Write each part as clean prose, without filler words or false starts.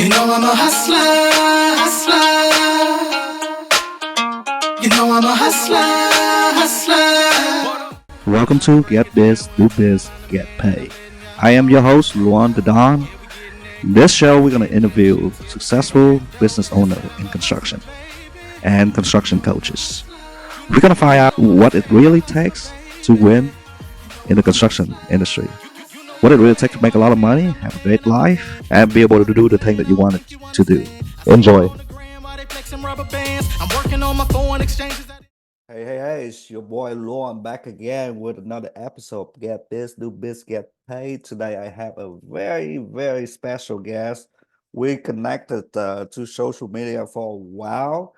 You know I'm a hustler, hustler. You know I'm a hustler, hustler. Welcome to Get Biz, Do Biz, Get Paid. I am your host, Luan the Don. In this show, we're going to interview successful business owners in construction and construction coaches. We're going to find out what it really takes to win in the construction industry. What it really takes to make a lot of money, have a great life, and be able to do the thing that you wanted to do. Enjoy. Hey, it's your boy Luan back again with another episode of Get Biz, Do Biz, Get Paid. Today I have a very special guest. We connected to social media for a while.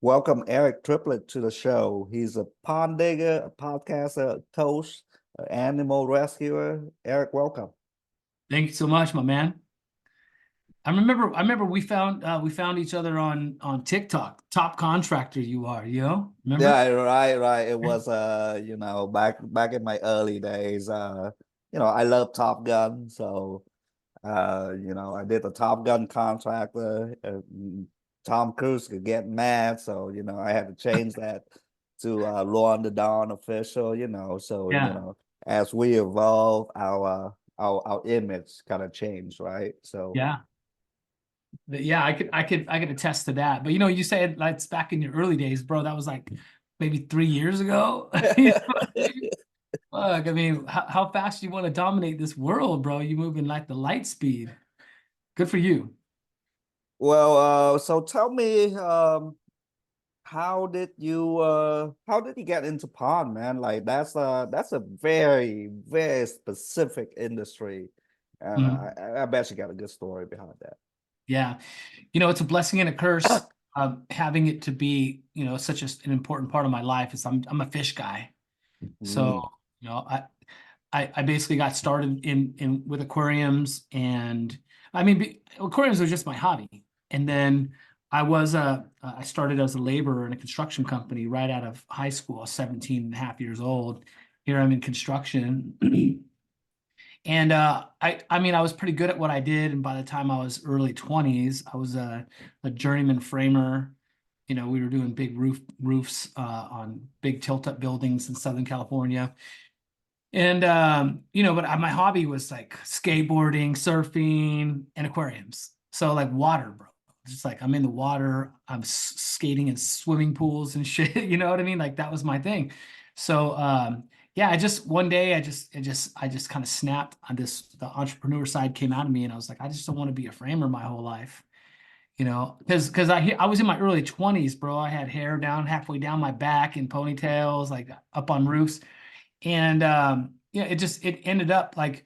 Welcome Eric Triplett to the show. He's a pond digger, a podcaster, a coach, an animal rescuer. Eric, welcome. Thank you so much, my man. I remember we found each other on TikTok. Top contractor you are, remember? Yeah, right. It was back in my early days. I love Top Gun, so I did the Top Gun contractor. Tom Cruise could get mad, so I had to change that to Law the Dawn official. So Yeah. as we evolve, our image kind of changed, right? So Yeah. I could attest to that. But you said that's back in your early days, bro. That was like maybe 3 years ago. Look, I mean, how fast do you want to dominate this world, bro? You moving like the light speed. Good for you. Well, so tell me, how did you get into pond, man? Like that's a very specific industry, and I bet you got a good story behind that. Yeah. It's a blessing and a curse having it to be, such an important part of my life. Is I'm a fish guy. So, I basically got started in with aquariums, and I mean aquariums was just my hobby. And then I started as a laborer in a construction company right out of high school. I was 17 and a half years old. Here I'm in construction. And I was pretty good at what I did. And by the time I was early 20s, I was a journeyman framer. We were doing big roofs on big tilt-up buildings in Southern California. And but my hobby was like skateboarding, surfing, and aquariums. So like water, bro. Just like I'm in the water, I'm skating in swimming pools and shit. You know what I mean? Like that was my thing. So yeah, one day I just kind of snapped on this. The entrepreneur side came out of me, and I was like, I just don't want to be a framer my whole life, because I was in my early 20s, bro. I had hair down halfway down my back in ponytails, like up on roofs, and it ended up like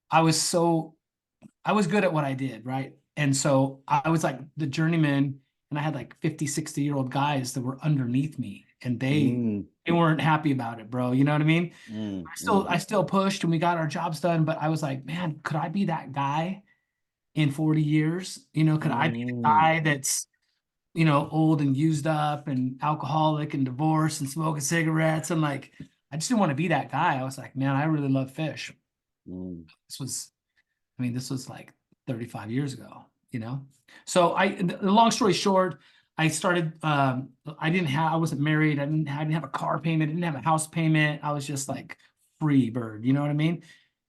I was good at what I did, right? And so I was like the journeyman, and I had like 50, 60-year-old guys that were underneath me, and they weren't happy about it, bro. You know what I mean? I still pushed, and we got our jobs done, but I was like, man, could I be that guy in 40 years? Could I be the guy that's, old and used up and alcoholic and divorced and smoking cigarettes? And like, I just didn't want to be that guy. I was like, man, I really love fish. This was like 35 years ago, So the long story short, I started, I wasn't married. I didn't have a car payment. I didn't have a house payment. I was just like free bird, you know what I mean?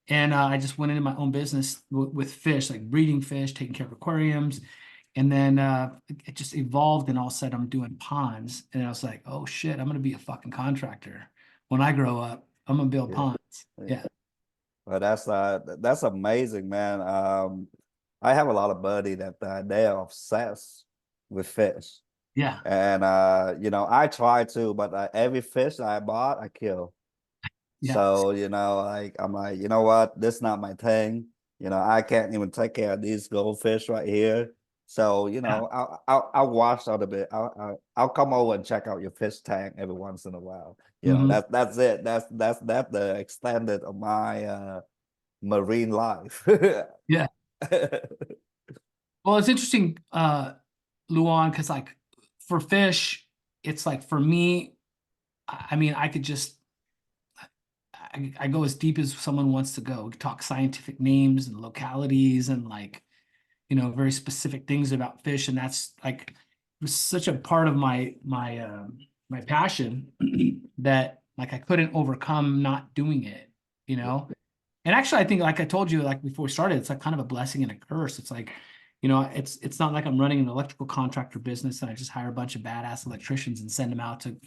And I just went into my own business with fish, like breeding fish, taking care of aquariums. And then it just evolved, and all of a sudden I'm doing ponds. And I was like, oh shit, I'm going to be a fucking contractor. When I grow up, I'm going to build ponds. Yeah. Well, that's amazing, man. I have a lot of buddy that they are obsessed with fish. Yeah. And I try to, but every fish I bought, I kill. Yeah. So like I'm like, you know what? This is not my thing. I can't even take care of these goldfish right here. So I'll watch out a bit. I'll come over and check out your fish tank every once in a while. That's it. That's the extended of my marine life. Yeah. Well, it's interesting, Luan, because like for fish, it's like for me, I mean, I could just I go as deep as someone wants to go. We talk scientific names and localities, and like very specific things about fish, and that's like was such a part of my passion that like I couldn't overcome not doing it, you know. And actually, I think, like I told you, like before we started, it's like kind of a blessing and a curse. It's like, it's not like I'm running an electrical contractor business and I just hire a bunch of badass electricians and send them out to,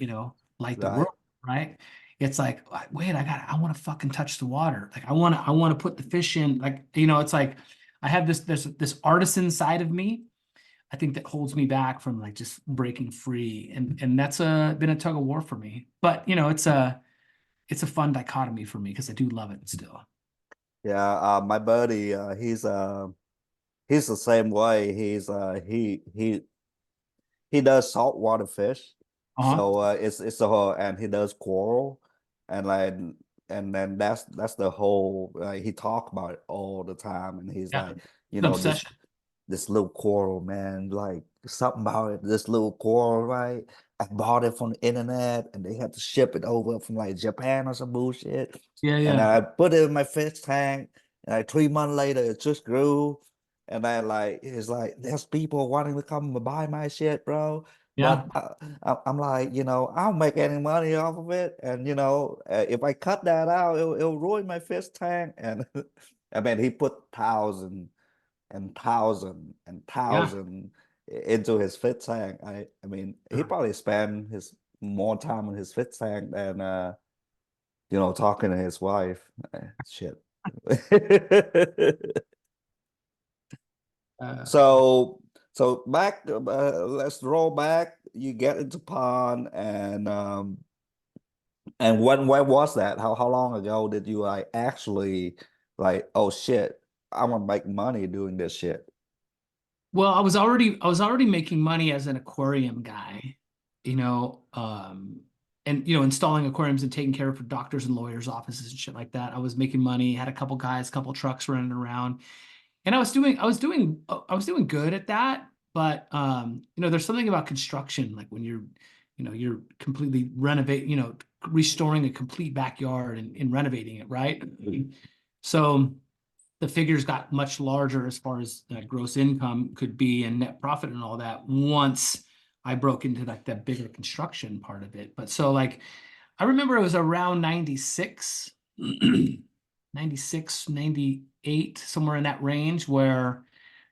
light the Right. world, right? It's like, wait, I want to fucking touch the water. Like I want to put the fish in. Like, it's like I have this artisan side of me. I think that holds me back from like just breaking free, and that's been a tug of war for me. But it's a fun dichotomy for me because I do love it still. Yeah, my buddy, he's the same way. He does saltwater fish, Uh-huh. so it's the whole, and he does coral, and like, and then that's the whole. He talk about it all the time, and he's Yeah. like, It's an this obsession. little coral, man, like something about it. This little coral, right? I bought it from the internet, and they had to ship it over from like Japan or some bullshit. Yeah, And yeah. I put it in my fish tank, and like 3 months later, it just grew. And then like it's like there's people wanting to come and buy my shit, bro. Yeah. But I'm like, I don't make any money off of it, and if I cut that out, it'll ruin my fish tank. And I mean, he put thousand and thousand and Yeah. thousand into his fit tank. I mean, he Yeah. probably spend his more time on his fit tank than talking to his wife. Shit. Uh, So so back let's roll back. You get into pond, and when was that? How long ago did you like actually like, oh shit, I'm gonna make money doing this shit? well, I was already making money as an aquarium guy, you know, and installing aquariums and taking care of for doctors and lawyers' offices and shit like that. I was making money, had a couple guys, couple trucks running around, and I was doing good at that. But there's something about construction, like when you're completely restoring a complete backyard and renovating it, right? So the figures got much larger as far as gross income could be and net profit and all that once I broke into like that bigger construction part of it. But so like I remember it was around 96, 96, 98, somewhere in that range where,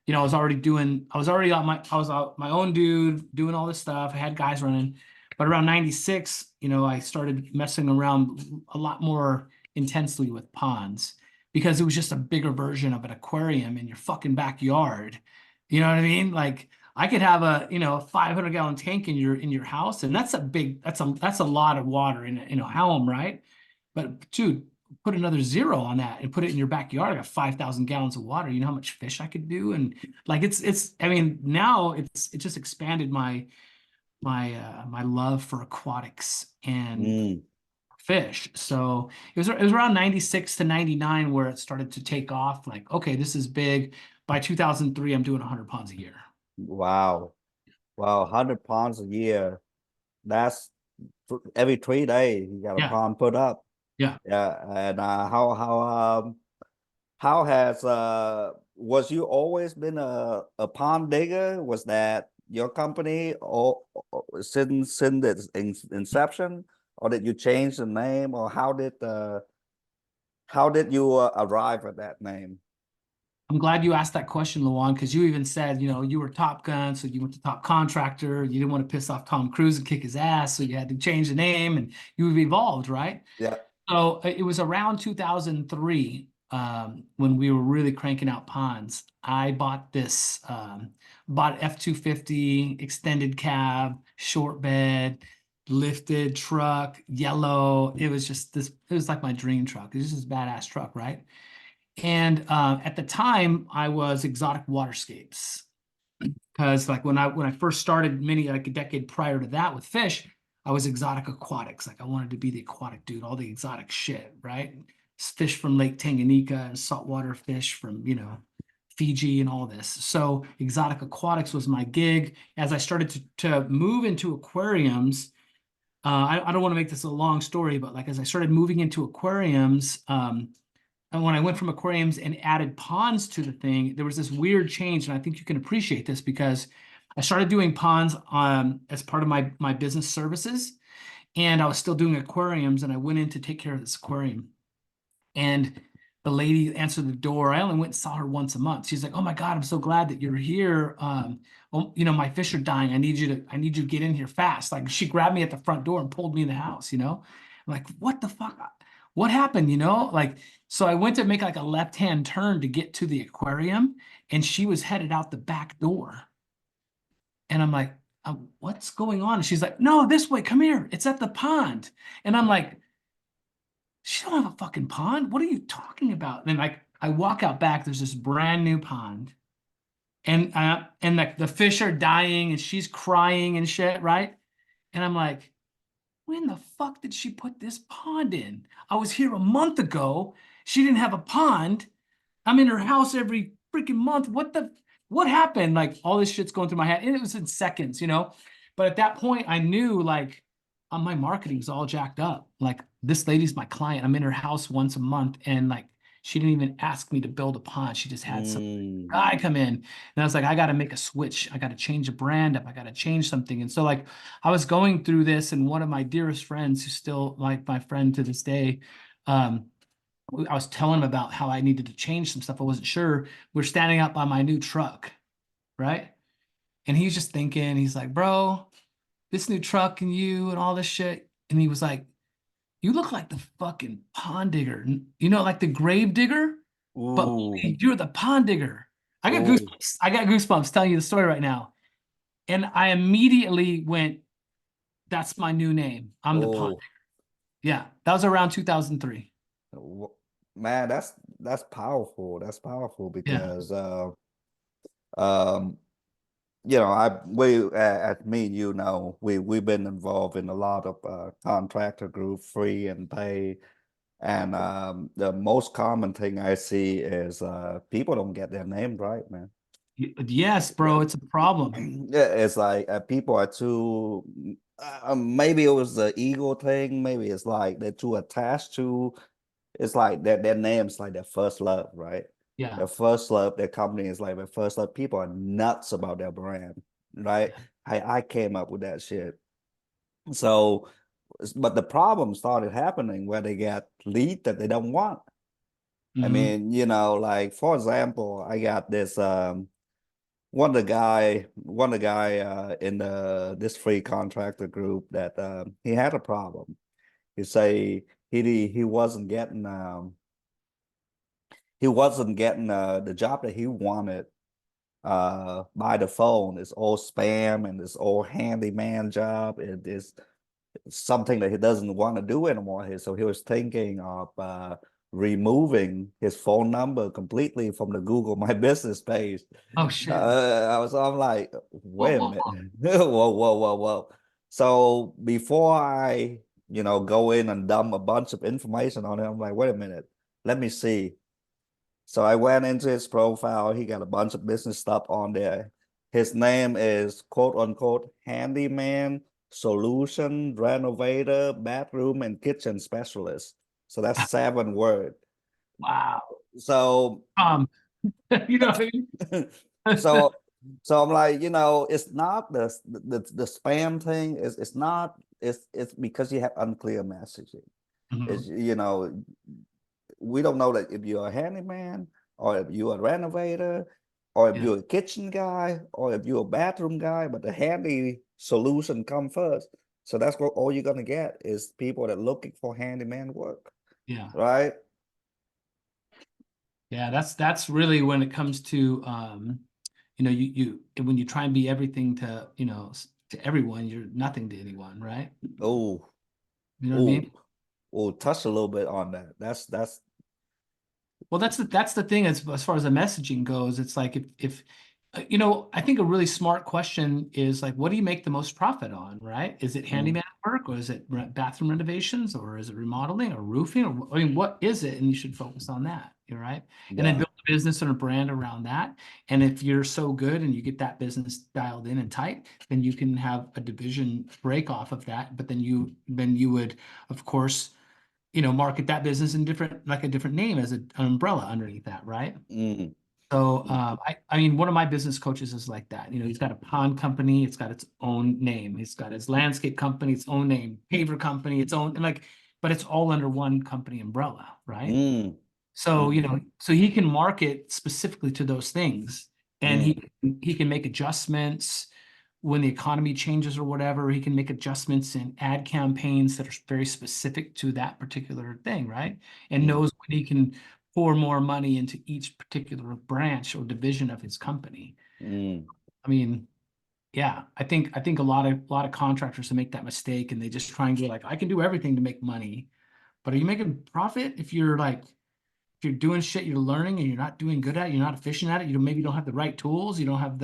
I was out my own dude doing all this stuff. I had guys running, but around 96, I started messing around a lot more intensely with ponds because it was just a bigger version of an aquarium in your fucking backyard. You know what I mean? Like I could have a 500-gallon tank in your house, and that's a lot of water in a home, right? But dude, put another zero on that and put it in your backyard. I got 5,000 gallons of water. You know how much fish I could do? And like I mean, now it just expanded my love for aquatics and Mm, fish. So it was around 96 to 99 where it started to take off. Like, okay, this is big. By 2003, I'm doing 100 ponds a year. wow. Wow, 100 pounds a year. That's every 3 days you got a Yeah, pond put up. yeah. Yeah, and how has was you always been a pond digger? Was that your company or since its inception, or did you change the name, or how did you arrive at that name? I'm glad you asked that question, Luan, because you even said, you were Top Gun, so you went to Top Contractor. You didn't want to piss off Tom Cruise and kick his ass, so you had to change the name, and you've evolved, right? Yeah. So it was around 2003 when we were really cranking out ponds. I bought F-250 extended cab, short bed, lifted truck, yellow. It was just this. It was like my dream truck. It was just this badass truck, right? And at the time, I was Exotic Waterscapes because like when I first started many like a decade prior to that with fish, I was Exotic Aquatics. Like I wanted to be the aquatic dude, all the exotic shit, right? Fish from Lake Tanganyika and saltwater fish from Fiji and all this. So Exotic Aquatics was my gig. As I started to move into aquariums, I don't want to make this a long story, but like as I started moving into aquariums, and when I went from aquariums and added ponds to the thing, there was this weird change, and I think you can appreciate this because I started doing ponds as part of my business services, and I was still doing aquariums, and I went in to take care of this aquarium, and the lady answered the door. I only went and saw her once a month. She's like, "Oh my God, I'm so glad that you're here. Well, my fish are dying. I need you to get in here fast." Like she grabbed me at the front door and pulled me in the house, I'm like, what the fuck? What happened? Like, so I went to make like a left-hand turn to get to the aquarium, and she was headed out the back door. And I'm like, what's going on? And she's like, "No, this way, come here. It's at the pond." And I'm like, "She don't have a fucking pond. What are you talking about?" And then like I walk out back, there's this brand new pond. And like the fish are dying and she's crying and shit, right? And I'm like, when the fuck did she put this pond in? I was here a month ago. She didn't have a pond. I'm in her house every freaking month. What happened? Like all this shit's going through my head. And it was in seconds. But at that point, I knew like my marketing's all jacked up. Like this lady's my client. I'm in her house once a month, and like she didn't even ask me to build a pond. She just had some guy come in. And I was like, I gotta make a switch. I gotta change the brand up. I gotta change something. And so like I was going through this, and one of my dearest friends, who's still like my friend to this day, I was telling him about how I needed to change some stuff. I wasn't sure. We're standing out by my new truck, right? And he's just thinking, he's like, "Bro, this new truck and you and all this shit." And he was like, "You look like the fucking pond digger, like the grave digger, but Ooh, you're the pond digger." I got ooh, goosebumps. I got goosebumps telling you the story right now. And I immediately went, "That's my new name. I'm the pond ooh. digger." Yeah, that was around 2003. W- Man, that's powerful. That's powerful Yeah. because um as me and we've been involved in a lot of contractor group free and pay, and the most common thing I see is people don't get their name right, man. Yes, bro, it's a problem. Yeah, it's like people are too. Maybe it was the ego thing. Maybe it's like they're too attached to. It's like their name's like their first love, right? Yeah. Their first love, their company is like their first love. People are nuts about their brand, right? Yeah. I came up with that shit. So, but the problem started happening where they get lead that they don't want. I Hmm. mean, like for example, I got this one of the guy in this free contractor group that he had a problem. He say he wasn't getting the job that he wanted by the phone. It's all spam and it's all handyman job. It is something that he doesn't want to do anymore. So he was thinking of removing his phone number completely from the Google My Business page. Oh shit. I'm like, Whoa, wait a whoa, minute. whoa. Whoa. So before I, go in and dump a bunch of information on it, I'm like, wait a minute, let me see. So I went into his profile. He got a bunch of business stuff on there. His name is quote unquote handyman, solution, renovator, bathroom, and kitchen specialist. So that's 7 words. Wow. So Um, you know what I mean? so so I'm like, it's not the spam thing. It's not, it's because you have unclear messaging. It's Mhm. we don't know that if you're a handyman or if you're a renovator or if Yeah. you're a kitchen guy or if you're a bathroom guy, but the handy solution come first. So that's what all you're gonna get is people that looking for handyman work, Yeah. right? Yeah. That's really when it comes to when you try and be everything to, to everyone, you're nothing to anyone, right? Oh, You know what I oh, mean? oh, touch a little bit on that. That's Well, that's the thing as far as the messaging goes. It's like if I think a really smart question is like, what do you make the most profit on, right? Is it mm, handyman work, or is it bathroom renovations, or is it remodeling or roofing? Or I mean, what is it? And you should focus on that, you're right. And then yeah. build a business and a brand around that. And if you're so good and you get that business dialed in and tight, then you can have a division break off of that. But then you would, of course, market that business in like a different name as an umbrella underneath that, right? Mm. So I mean, one of my business coaches is like that. He's got a pond company, it's got its own name. He's got his landscape company, its own name, paver company, its own, and like, but it's all under one company umbrella, right? Mm. So, Mm. so he can market specifically to those things, and Mm. he can make adjustments when the economy changes or whatever. He can make adjustments in ad campaigns that are very specific to that particular thing, right? And Mm. knows when he can pour more money into each particular branch or division of his company. Mm. I mean, yeah, I think a lot of contractors make that mistake, and they just try and go like, I can do everything to make money. But are you making profit if you're doing shit you're learning and you're not doing good at it, you're not efficient at it, maybe don't have the right tools, you don't have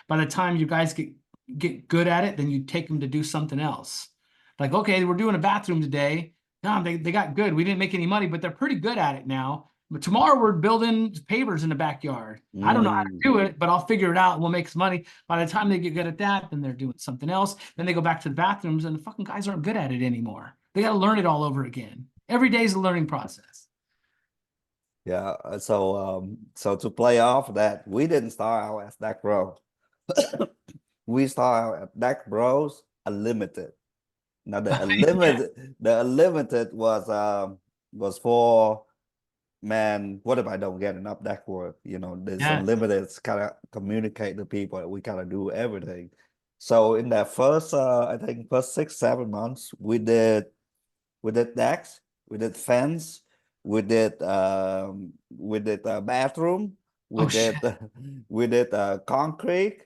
by the time you guys get good at it, then you take them to do something else. Like, okay, we're doing a bathroom today. No, they got good. We didn't make any money, but they're pretty good at it now. But tomorrow we're building pavers in the backyard. I don't know how to Mm. do it, but I'll figure it out and we'll make some money. By the time they get good at that, then they're doing something else. Then they go back to the bathrooms and the fucking guys aren't good at it anymore. They got to learn it all over again. Every day is a learning process. Yeah. So to play off that, we didn't start out as Deck Bro. We started out at Deck Bros Unlimited. Now the Yeah. unlimited was for, man, what if I don't get enough deck work? This Yes. unlimited kind of communicate to people that we kind of do everything. So in that first I think first 6 7 months we did decks, we did fence, we did bathroom, we Oh did shit. we did concrete,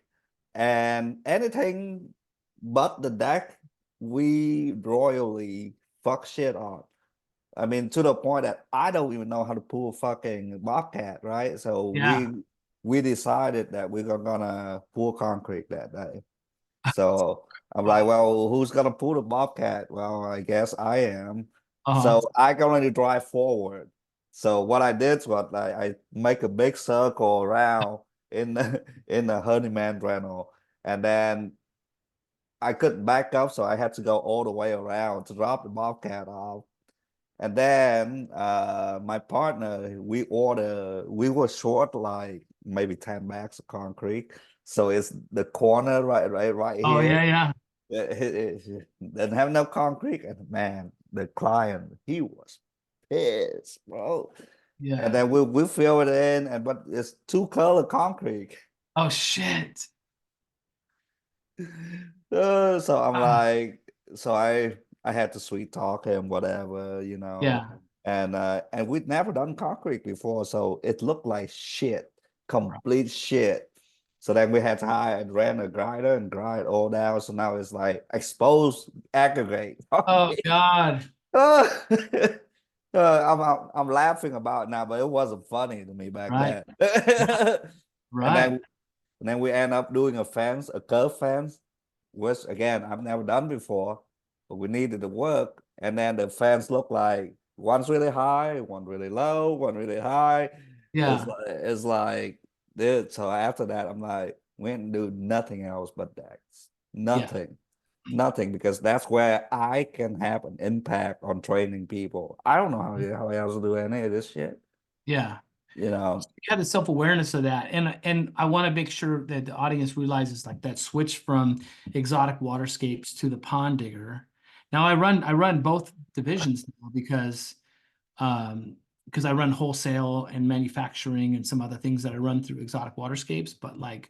and anything but the deck we royally fuck shit on. I mean, to the point that I don't even know how to pull fucking bobcat, right? So Yeah. we decided that we're gonna pull concrete that day. So I'm like, Wow. well, who's gonna pull the bobcat? Well, I guess I am. Uh-huh. So I can only drive forward. So what I did was I make a big circle around in the in the handyman rental, and then I couldn't back up, so I had to go all the way around to drop the bobcat off. And then my partner, we were short like maybe 10 bags of concrete. So it's the corner right Oh here. yeah, yeah. It didn't have no concrete. And man, the client, he was pissed, bro. And Yeah. then we fill it in, but it's two color concrete. Oh shit. So I'm Ah, like, so I had to sweet talk him, whatever. yeah. And we'd never done concrete before, so it looked like shit, Right. complete shit. So then we had to hire and rent a grinder and grind all down. So now it's like exposed aggregate. Oh God. Uh, I'm laughing about it now, but it wasn't funny to me back Right. then. And Right. then we end up doing a fence, a curve fence, which again I've never done before, but we needed to work. And then the fence looked like one's really high, one really low, one really high. Yeah. It's like dude. So after that, I'm like, we didn't do nothing else but that. Yeah. Nothing. Nothing, because that's where I can have an impact on training people. I don't know how else to do any of this shit. Yeah. You know. You have the self-awareness of that. And I want to make sure that the audience realizes like that switch from exotic waterscapes to the pond digger. Now I run both divisions now because I run wholesale and manufacturing and some other things that I run through exotic waterscapes. But like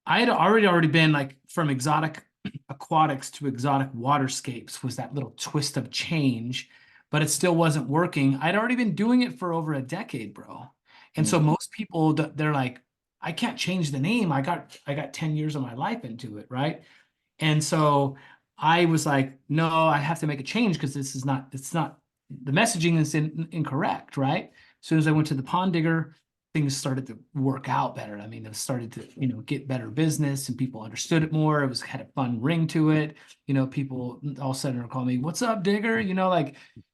I had already been like from exotic aquatics to exotic waterscapes was that little twist of change, but it still wasn't working. I'd already been doing it for over a decade, bro. And so Mm. most people they're like, I can't change the name. I got 10 years of my life into it, right? And so I was like, no, I have to make a change because it's not the messaging is incorrect, right? As soon as I went to the pond digger, things started to work out better. I mean, it started to, get better business and people understood it more. It was had a fun ring to it. People all of a sudden are calling me, "What's up, digger?"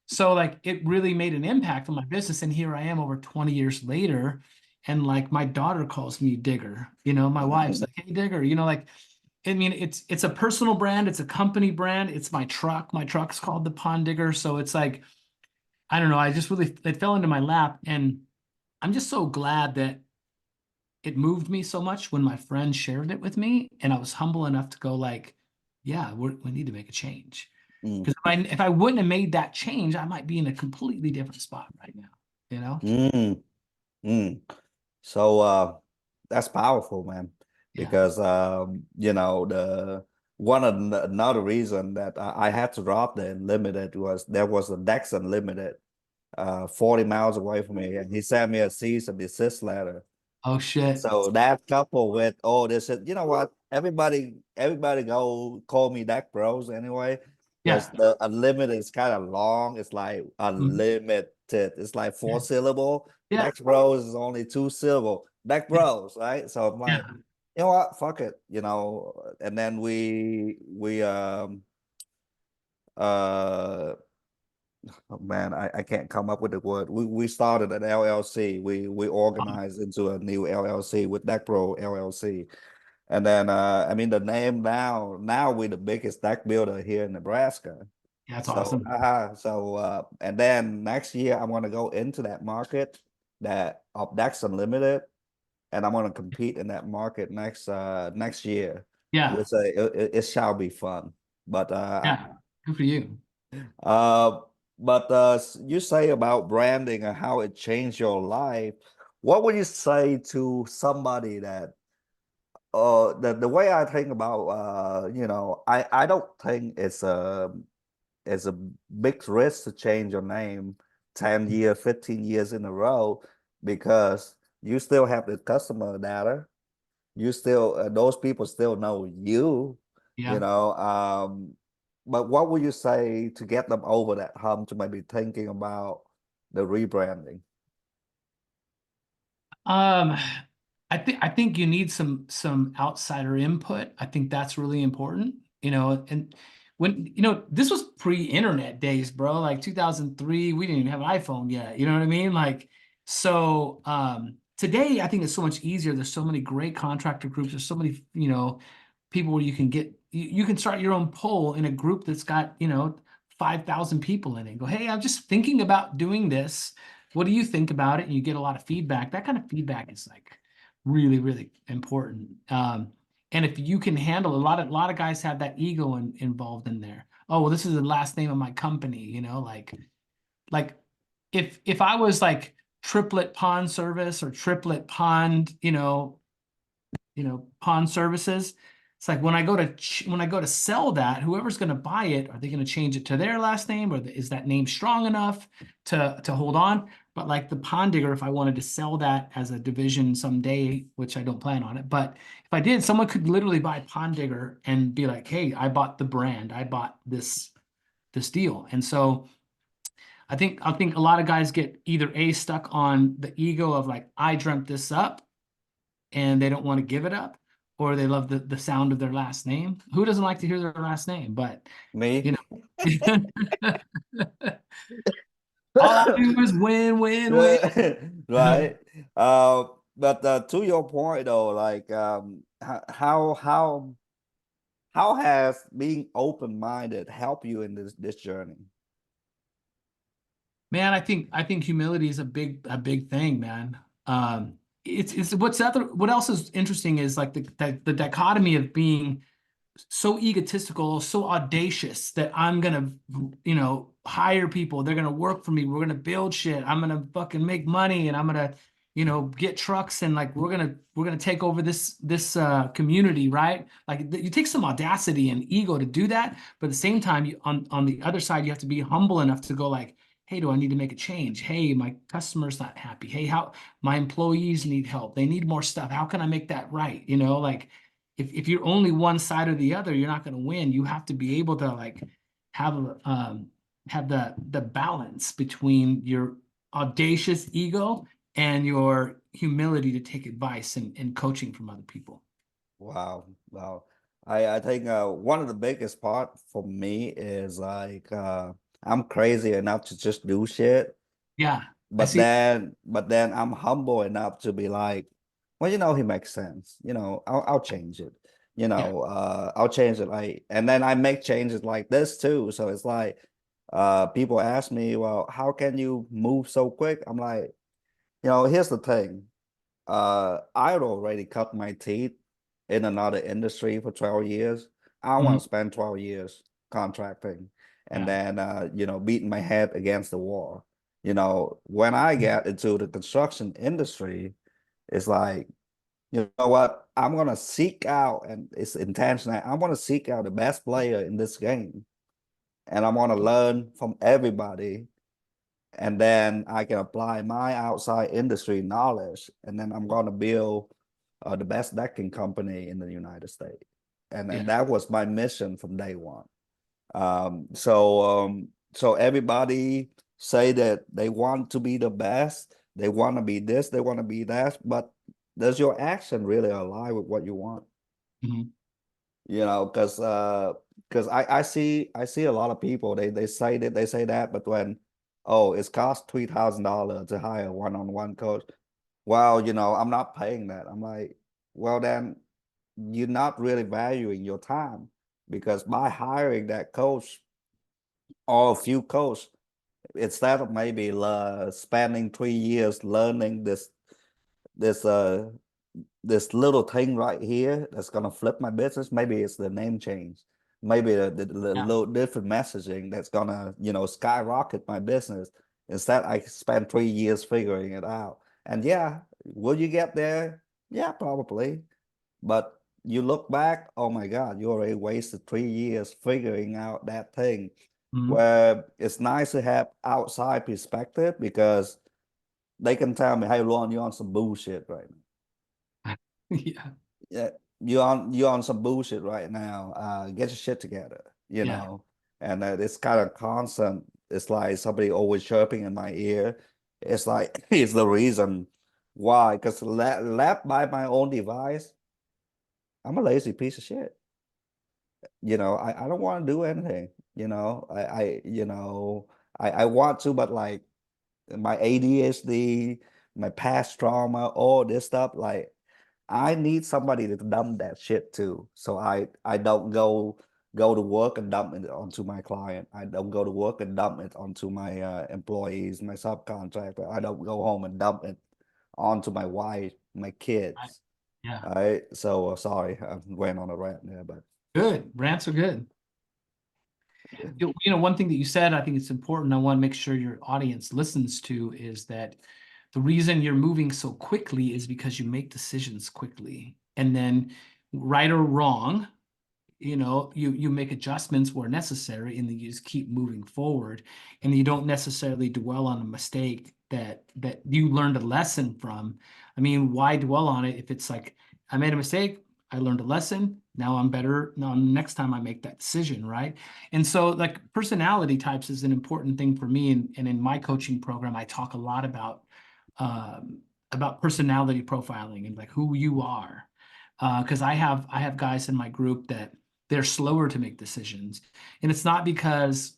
So like it really made an impact on my business. And here I am over 20 years later. And like my daughter calls me digger, my wife's like, "Hey, digger," like I mean, it's a personal brand, it's a company brand, it's my truck. My truck's called the Pond Digger. So it's like, I don't know, I just really, it fell into my lap, and I'm just so glad that it moved me so much when my friend shared it with me, and I was humble enough to go like, yeah, we need to make a change. Mm. Because if I wouldn't have made that change, I might be in a completely different spot right now, you know? Mm. Mm. So that's powerful, man. Yeah. Because you know, the another reason that I had to drop the Unlimited was there was a Dex Unlimited 40 miles away from me, and he sent me a cease and desist letter. Oh shit. So that coupled with all this, you know what? Everybody go call me Deck Bros anyway, because Yeah. the Unlimited is kind of long. It's like Mhm. unlimited. It's like four Yeah. syllable. Yeah. Deck Bros is only two syllable. Deck Bros, right? So I'm Yeah. like, you know what? Fuck it, you know. And then we uh oh, man, I can't come up with the word. We started an LLC. We organized into a new LLC with Deck Pro LLC. And then I mean the name now we're the biggest deck builder here in Nebraska. Yeah, that's So awesome. and then next year I'm gonna go into that market that of Decks Unlimited, and I'm gonna compete in that market next year. Yeah. Which it shall be fun. But Yeah. Good for you. uh but you say about branding and how it changed your life. What would you say to somebody that the way I think about you know, I don't think it's a big risk to change your name 10 years, 15 years in a row, because you still have the customer data. You still those people still know you, you Yeah. know. But what would you say to get them over that hump to maybe thinking about the rebranding? Um, I think you need some outsider input. I think that's really important, you know, and when this was pre-internet days, bro, like 2003, we didn't even have an iPhone yet, you know what I mean? Like, so today I think it's so much easier. There's so many great contractor groups, there's so many, people where you can you can start your own poll in a group that's got, 5,000 people in it. Go, hey, I'm just thinking about doing this. What do you think about it? And you get a lot of feedback. That kind of feedback is like really, really important. And if you can handle a lot of guys have that ego involved in there. Oh, well, this is the last name of my company, like if I was like Triplett Pond Service or Triplett Pond, pond services. It's like when I go to sell that, whoever's going to buy it, are they going to change it to their last name, or is that name strong enough to hold on? But like the Pond Digger, if I wanted to sell that as a division someday, which I don't plan on it, but if I did, someone could literally buy Pond Digger and be like, "Hey, I bought the brand, I bought this deal." And so I think a lot of guys get either stuck on the ego of like, I dreamt this up, and they don't want to give it up, or they love the sound of their last name. Who doesn't like to hear their last name? But Me? you know, all I do is win, win, win. Right. But to your point though, like how has being open-minded help you in this journey? Man, I think humility is a big thing, man. It's what else is interesting is like the dichotomy of being so egotistical, so audacious that I'm gonna, hire people. They're gonna work for me. We're gonna build shit. I'm gonna fucking make money, and I'm gonna, get trucks, and like we're gonna take over this community, right? Like you take some audacity and ego to do that, but at the same time, on the other side, you have to be humble enough to go like, hey, do I need to make a change? Hey, my customer's not happy. Hey, how my employees need help. They need more stuff. How can I make that right? Like if you're only one side or the other, you're not going to win. You have to be able to like have have the balance between your audacious ego and your humility to take advice and coaching from other people. Wow, wow. I think one of the biggest part for me is like I'm crazy enough to just do shit, Yeah, I but see. then I'm humble enough to be like, well, you know, he makes sense. You know, I'll change it. I'll change it like, and then I make changes like this too. So it's like, people ask me, well, how can you move so quick? I'm like, here's the thing. I had already cut my teeth in another industry for 12 years. I don't want Mhm. to spend 12 years contracting and Yeah. then, beating my head against the wall. When I get into the construction industry, it's like, you know what? I'm gonna seek out, and it's intentional. I'm gonna seek out the best player in this game, and I'm gonna learn from everybody, and then I can apply my outside industry knowledge, and then I'm gonna build the best decking company in the United States. And Yeah. that was my mission from day one. So everybody say that they want to be the best, they want to be this, they want to be that, but does your action really align with what you want? Mhm. Because I see a lot of people, they say that, but when, oh, it's cost $3,000 to hire a one-on-one coach. Well, I'm not paying that. I'm like, well, then you're not really valuing your time, because by hiring that coach or a few coaches, instead of maybe spending 3 years learning this uh this little thing right here that's gonna flip my business. Maybe it's the name change, maybe the Yeah. little different messaging that's gonna, skyrocket my business. Instead, I spent 3 years figuring it out. And yeah, will you get there? Yeah, probably. But you look back, oh my God, you already wasted 3 years figuring out that thing. Mhm. Where it's nice to have outside perspective, because they can tell me, hey, Ron, you're on some bullshit right now. Yeah. Yeah, you're on some bullshit right now. Get your shit together, Yeah. And it's kind of constant. It's like somebody always chirping in my ear. It's like it's the reason why. Because left by my own device, I'm a lazy piece of shit. I don't want to do anything. I want to, but like my ADHD, my past trauma, all this stuff, like I need somebody to dump that shit too. So I don't go to work and dump it onto my client. I don't go to work and dump it onto my employees, my subcontractor. I don't go home and dump it onto my wife, my Right. kids. Yeah. All right. So sorry, I went on a rant there, but Good. Rants are good. One thing that you said, I think it's important. I want to make sure your audience listens to is that the reason you're moving so quickly is because you make decisions quickly. And then, right or wrong, you make adjustments where necessary, and then you just keep moving forward, and you don't necessarily dwell on a mistake that you learned a lesson from. I mean, why dwell on it if it's like, I made a mistake, I learned a lesson, now I'm better, now next time I make that decision, right? And so, like, personality types is an important thing for me, and in my coaching program I talk a lot about personality profiling and like who you are, because I have guys in my group that they're slower to make decisions. And it's not because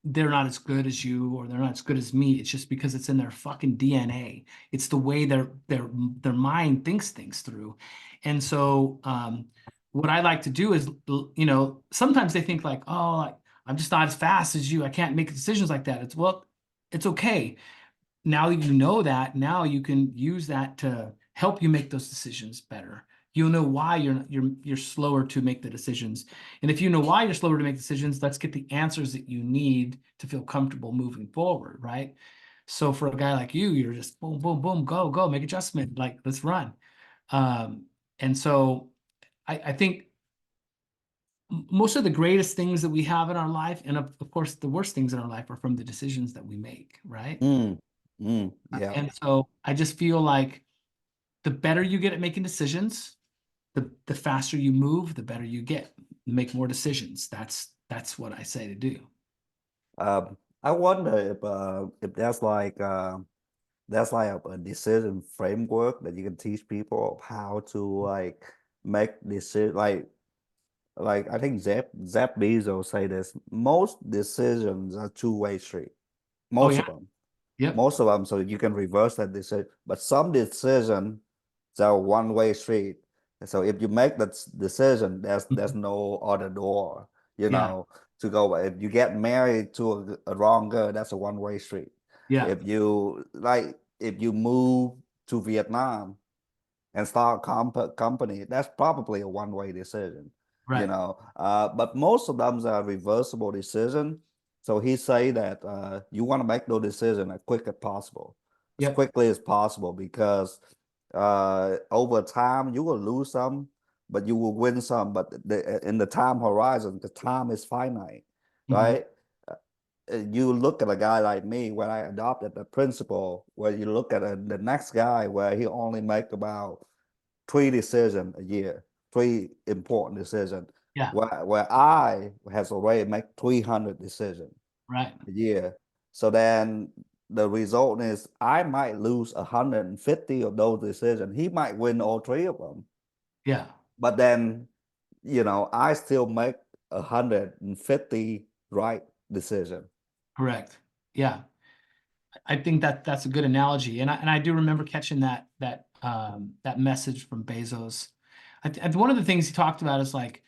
they're not as good as you or they're not as good as me. It's just because it's in their fucking DNA. It's the way their mind thinks things through. And so what I like to do is, sometimes they think like, oh, I'm just not as fast as you. I can't make decisions like that. It's okay. Now that you know that, now you can use that to help you make those decisions better. You'll know why you're slower to make the decisions. And if you know why you're slower to make decisions, let's get the answers that you need to feel comfortable moving forward, right? So for a guy like you, you're just boom, boom, boom, go, make adjustment, like let's run. Um, and so I think most of the greatest things that we have in our life, and of course the worst things in our life, are from the decisions that we make, right? yeah. And so I just feel like the better you get at making decisions, the faster you move, the better you get. Make more decisions. That's what I say to do. I wonder if that's like a decision framework that you can teach people of how to like make decisions. Like I think Zep Bezos say this. Most decisions are two-way street. Oh Most yeah. of them. Yep. Most of them. So you can reverse that decision. But some decisions are one-way street. So if you make that decision, there's Mhm. no other door, Yeah, to go. If you get married to a wrong girl, that's a one-way street. yeah, If you move to Vietnam and start a company, that's probably a one-way decision, right. But most of them are reversible decision. So he say that you want to make those decision as Yep. quickly as possible, because over time you will lose some, but you will win some. But in the time horizon, the time is finite, Hmm. right? You look at a guy like me, when I adopted the principle, where you look at the next guy where he only make about 3 decisions a year, 3 important decisions, Yeah, where I has already make 300 decisions right. a year. So then the result is I might lose 150 of those decisions. He might win all 3 of them, Yeah, but then I still make 150 right decision. correct. Yeah. I think that that's a good analogy, and I do remember catching that message from Bezos. One of the things he talked about is like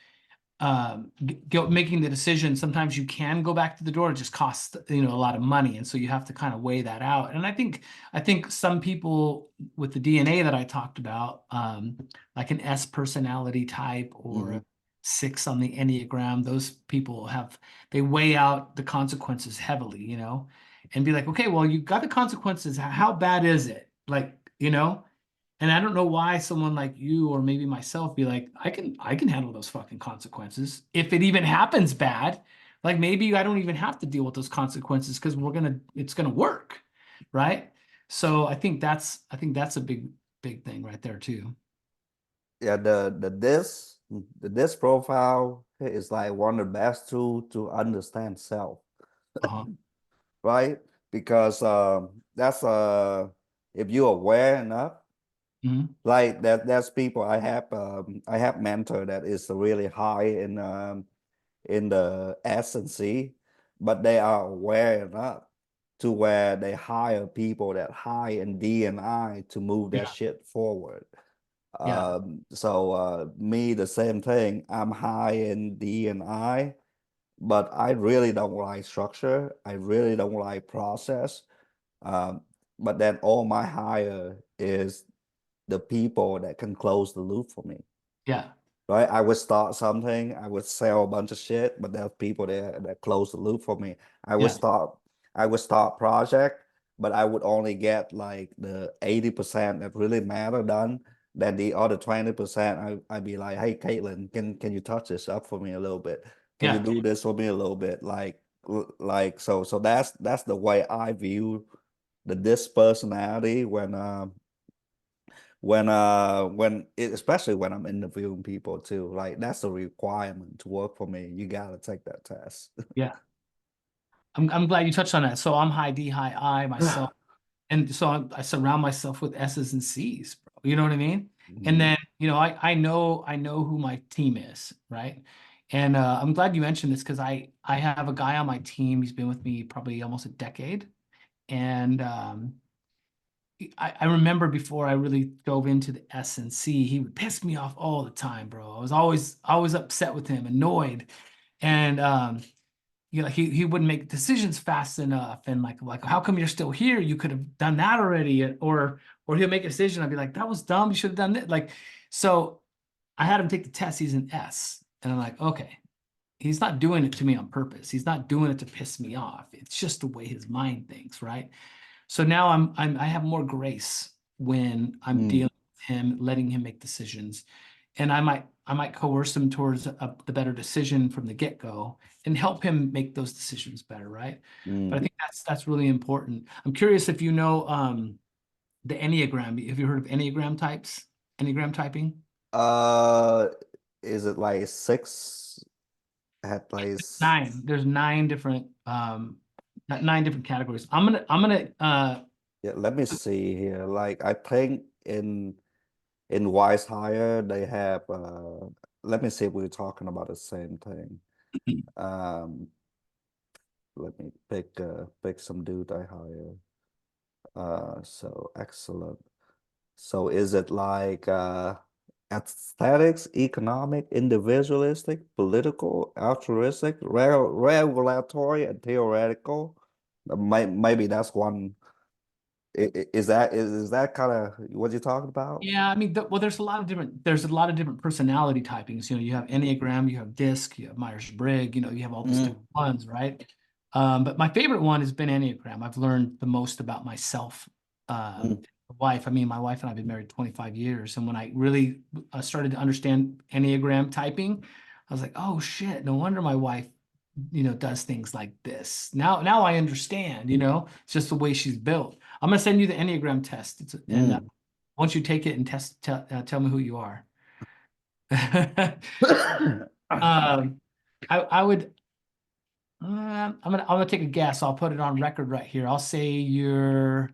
making the decision. Sometimes you can go back to the door; it just costs a lot of money, and so you have to kind of weigh that out. And I think some people with the DNA that I talked about, like an S personality type or Hmm. a 6 on the Enneagram, those people they weigh out the consequences heavily, and be like, okay, well, you got the consequences. How bad is it? Like, and I don't know why someone like you or maybe myself be like, I can handle those fucking consequences. If it even happens bad, like maybe I don't even have to deal with those consequences because it's gonna work. Right. So I think that's a big thing right there too. Yeah, the disc profile is like one of the best tool to understand self, Uh-huh. right? Because that's if you're aware enough, Hmm. like there's people I have mentor that is really high in the S and C, but they are aware enough to where they hire people that high in D and I to move that Yeah. shit forward. Yeah. So me, the same thing. I'm high in D and I, but I really don't like structure. I really don't like process. Um, but then all my hire is the people that can close the loop for me. Yeah. Right? I would start something, I would sell a bunch of shit, but there's people there that close the loop for me. I would Yeah. start, I would start project, but I would only get like the 80% that really matter done. Then the other 20%, I'd be like, hey Caitlin, can you touch this up for me a little bit? Can you Yeah. do this for me a little bit? So that's the way I view this personality especially when I'm interviewing people too. Like that's a requirement to work for me. You gotta take that test. Yeah. I'm glad you touched on that. So I'm high D, high I myself. And so I surround myself with S's and C's, bro. You know what I mean? And Mhm. then, I know who my team is, right? And I'm glad you mentioned this because I have a guy on my team. He's been with me probably almost a decade. And I remember before I really dove into the S and C, he would piss me off all the time, bro. I was always upset with him, annoyed. And he wouldn't make decisions fast enough, and like how come you're still here? You could have done that already, or he'll make a decision. I'd be like, that was dumb. You should have done that. Like, so I had him take the test. He's an S, and I'm like, okay, he's not doing it to me on purpose. He's not doing it to piss me off. It's just the way his mind thinks, right? So now I have more grace when I'm Mm, dealing with him, letting him make decisions, and I might coerce him towards the better decision from the get-go and help him make those decisions better, right? But I mm. think that's really important. I'm curious if you know the Enneagram. Have you heard of Enneagram types? Enneagram typing? Uh, is it like six at least? 9. There's 9 different 9 different categories. I'm gonna Yeah, let me see here. Like I think in Wise Hire they have let me see if we're talking about the same thing. Um, let me pick some dude I hire. So excellent. So is it like aesthetics, economic, individualistic, political, altruistic, regulatory, and theoretical. Maybe that's one. Is that kind of what you're talking about? Yeah, I mean, well, there's a lot of different personality typings. You know, you have Enneagram, you have DISC, you have Myers-Briggs, you know, you have all these different ones, right? But my favorite one has been Enneagram. I've learned the most about myself. Wife, I mean, my wife and I have been married 25 years. And when I really started to understand Enneagram typing, I was like, oh shit, no wonder my wife, you know, does things like this. Now I understand, you know, it's just the way she's built. I'm gonna send you the Enneagram test. And once you take it and tell me who you are. I would. I'm gonna take a guess. I'll put it on record right here. I'll say you're.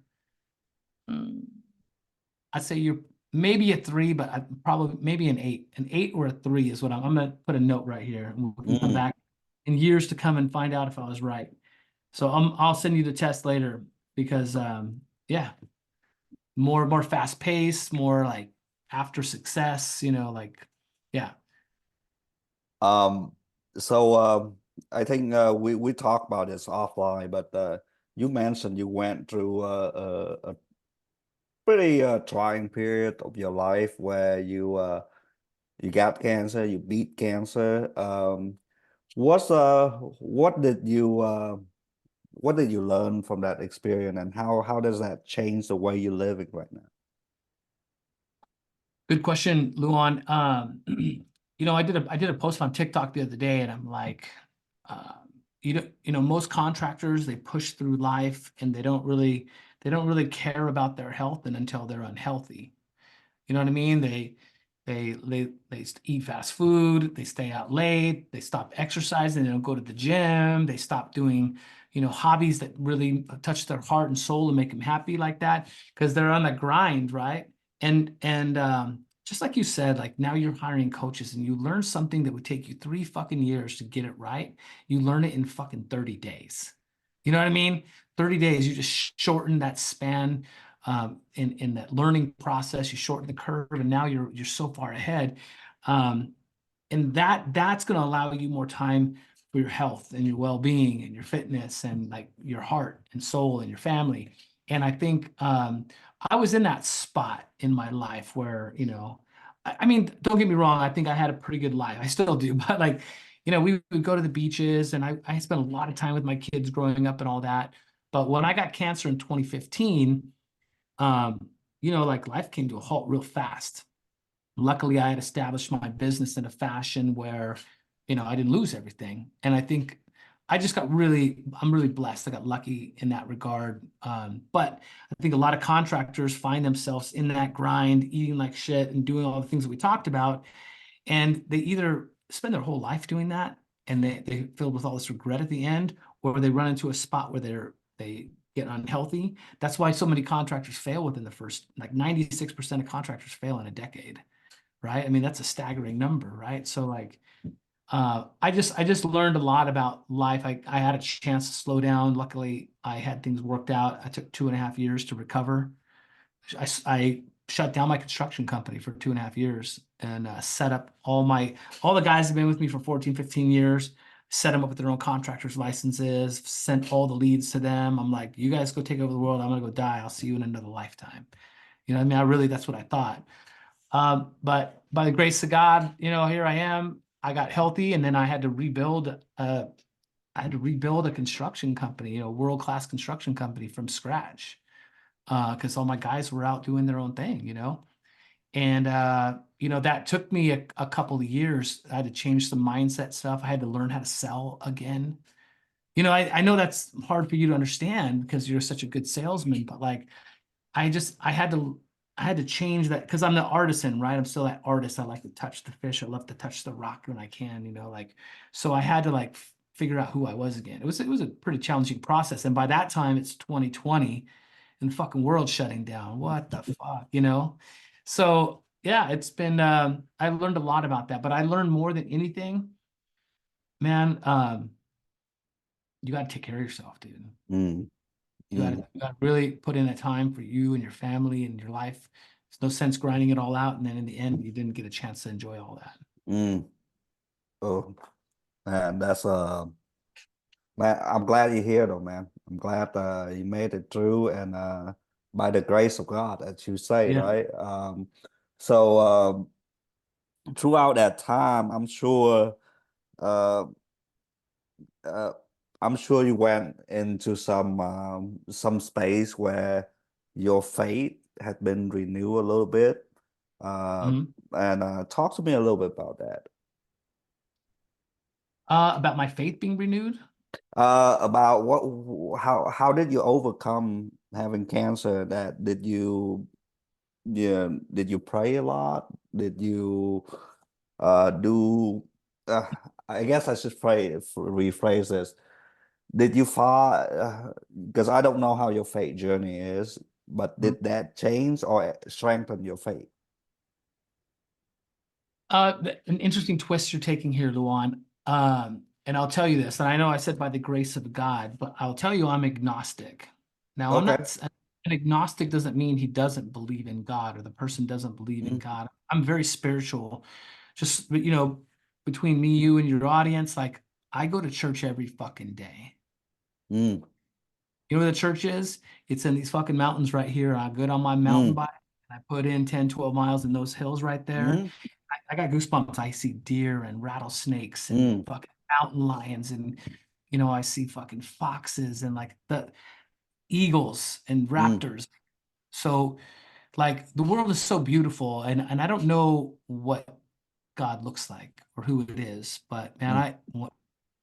I'd say you're maybe a 3, but I probably maybe an 8. An 8 or a 3 is what I'm gonna put a note right here, and we can come back in years to come and find out if I was right. So I'll send you the test later because yeah, more fast paced, more like after success, you know, like yeah. So I think we talked about this offline, but you mentioned you went through a pretty trying period of your life where you got cancer, you beat cancer. What did you learn from that experience, and how does that change the way you're living right now? Good question, Luan. You know, I did a post on TikTok the other day, and I'm like, you know, most contractors, they push through life and they don't really care about their health and until they're unhealthy. You know what I mean? They eat fast food, they stay out late, they stop exercising, they don't go to the gym, they stop doing, you know, hobbies that really touch their heart and soul and make them happy like that because they're on the grind, right? And just like you said, like now you're hiring coaches and you learn something that would take you 3 fucking years to get it right. You learn it in fucking 30 days. You know what I mean? 30 days, you just shorten that span in that learning process. You shorten the curve, and now you're so far ahead. And that's going to allow you more time for your health and your well-being and your fitness and like your heart and soul and your family. And I think I was in that spot in my life where, you know, I mean, don't get me wrong, I think I had a pretty good life. I still do, but like, you know, we would go to the beaches and I spent a lot of time with my kids growing up and all that. But when I got cancer in 2015, you know, like life came to a halt real fast. Luckily, I had established my business in a fashion where, you know, I didn't lose everything. And I think I just I'm really blessed. I got lucky in that regard. But I think a lot of contractors find themselves in that grind, eating like shit and doing all the things that we talked about. And they either spend their whole life doing that and they filled with all this regret at the end, or they run into a spot where they get unhealthy. That's why so many contractors fail within the first, like 96% of contractors fail in a decade, right? I mean, that's a staggering number, right? So like, I just learned a lot about life. I had a chance to slow down. Luckily, I had things worked out. I took 2.5 years to recover. I shut down my construction company for 2.5 years and set up all the guys have been with me for 14, 15 years, set them up with their own contractors licenses, sent all the leads to them. I'm like, you guys go take over the world. I'm gonna go die. I'll see you in another lifetime. You know what I mean? That's what I thought. But by the grace of God, you know, here I am. I got healthy, and then I had to rebuild. I had to rebuild a construction company, you know, world-class construction company from scratch, because all my guys were out doing their own thing, you know. And you know, that took me a couple of years. I had to change some mindset stuff. I had to learn how to sell again. You know, I know that's hard for you to understand because you're such a good salesman, but like I had to change that because I'm the artisan, right? I'm still that artist. I like to touch the fish. I love to touch the rock when I can, you know, like, so I had to like figure out who I was again. It was a pretty challenging process. And by that time it's 2020 and the fucking world's shutting down. What the fuck, you know? So yeah, it's been, I learned a lot about that, but I learned more than anything, man. You got to take care of yourself, dude. You got to really put in that time for you and your family and your life. There's no sense grinding it all out, and then in the end, you didn't get a chance to enjoy all that. Oh, man, that's man, I'm glad you're here though, man. I'm glad you made it through, and by the grace of God, as you say, Yeah. right? So throughout that time, uh, uh, I'm sure you went into some space where your faith had been renewed a little bit. Mhm. And talk to me a little bit about that. About my faith being renewed. About how did you overcome having cancer? Did you pray a lot? Did you do I guess I should rephrase this. Did you fall because I don't know how your faith journey is, but Mhm. did that change or strengthen your faith? An interesting twist you're taking here, Luan. And I'll tell you this, and I know I said by the grace of God, but I'll tell you I'm agnostic. Now, I'm Okay. not, an agnostic doesn't mean he doesn't believe in God or the person doesn't believe in Mm, God. I'm very spiritual. Just, between me, you, and your audience, like I go to church every fucking day. mm, You know where the church is? It's in these fucking mountains right here. I get on my mountain mm, bike and I put in 10, 12 miles in those hills right there. mm, I got goosebumps. I see deer and rattlesnakes and mm, fucking mountain lions and I see fucking foxes and like the eagles and mm, raptors. So like the world is so beautiful and I don't know what God looks like or who it is, but man, mm,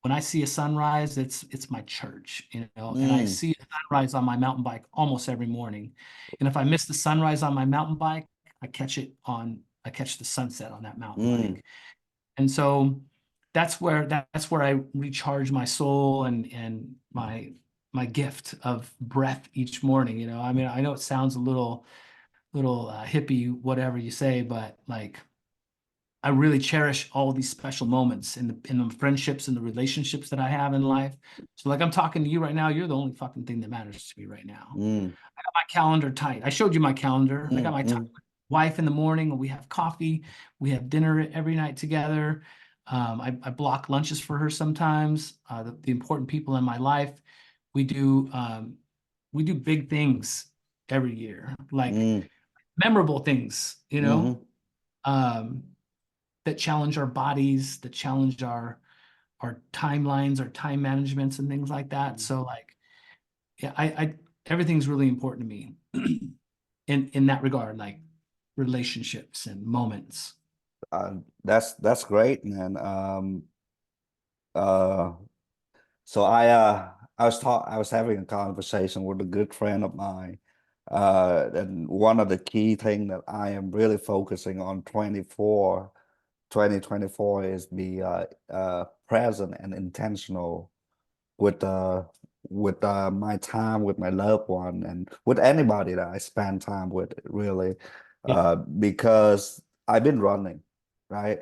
when I see a sunrise, it's my church, and I mm, see a sunrise on my mountain bike almost every morning. And if I miss the sunrise on my mountain bike, I catch the sunset on that mountain mm. bike. And so that's where I recharge my soul and my gift of breath each morning. I mean, I know it sounds a little hippie, whatever you say, but like I really cherish all these special moments in the friendships and the relationships that I have in life. So like I'm talking to you right now, you're the only fucking thing that matters to me right now. Mm, I got my calendar tight. I showed you my calendar. I got mm, my time mm, with my wife in the morning. We have coffee. We have dinner every night together. I block lunches for her sometimes. The important people in my life. We do we do big things every year, like mm, memorable things, mhm. um, that challenge our bodies, that challenge our timelines, our time managements, and things like that. So like, yeah, I everything's really important to me in that regard, like relationships and moments. That's great, man. Uh, so I was having a conversation with a good friend of mine. And one of the key thing that I am really focusing on 2024 is be present and intentional with my time with my loved one and with anybody that I spend time with, really. Yeah, Because I've been running, right?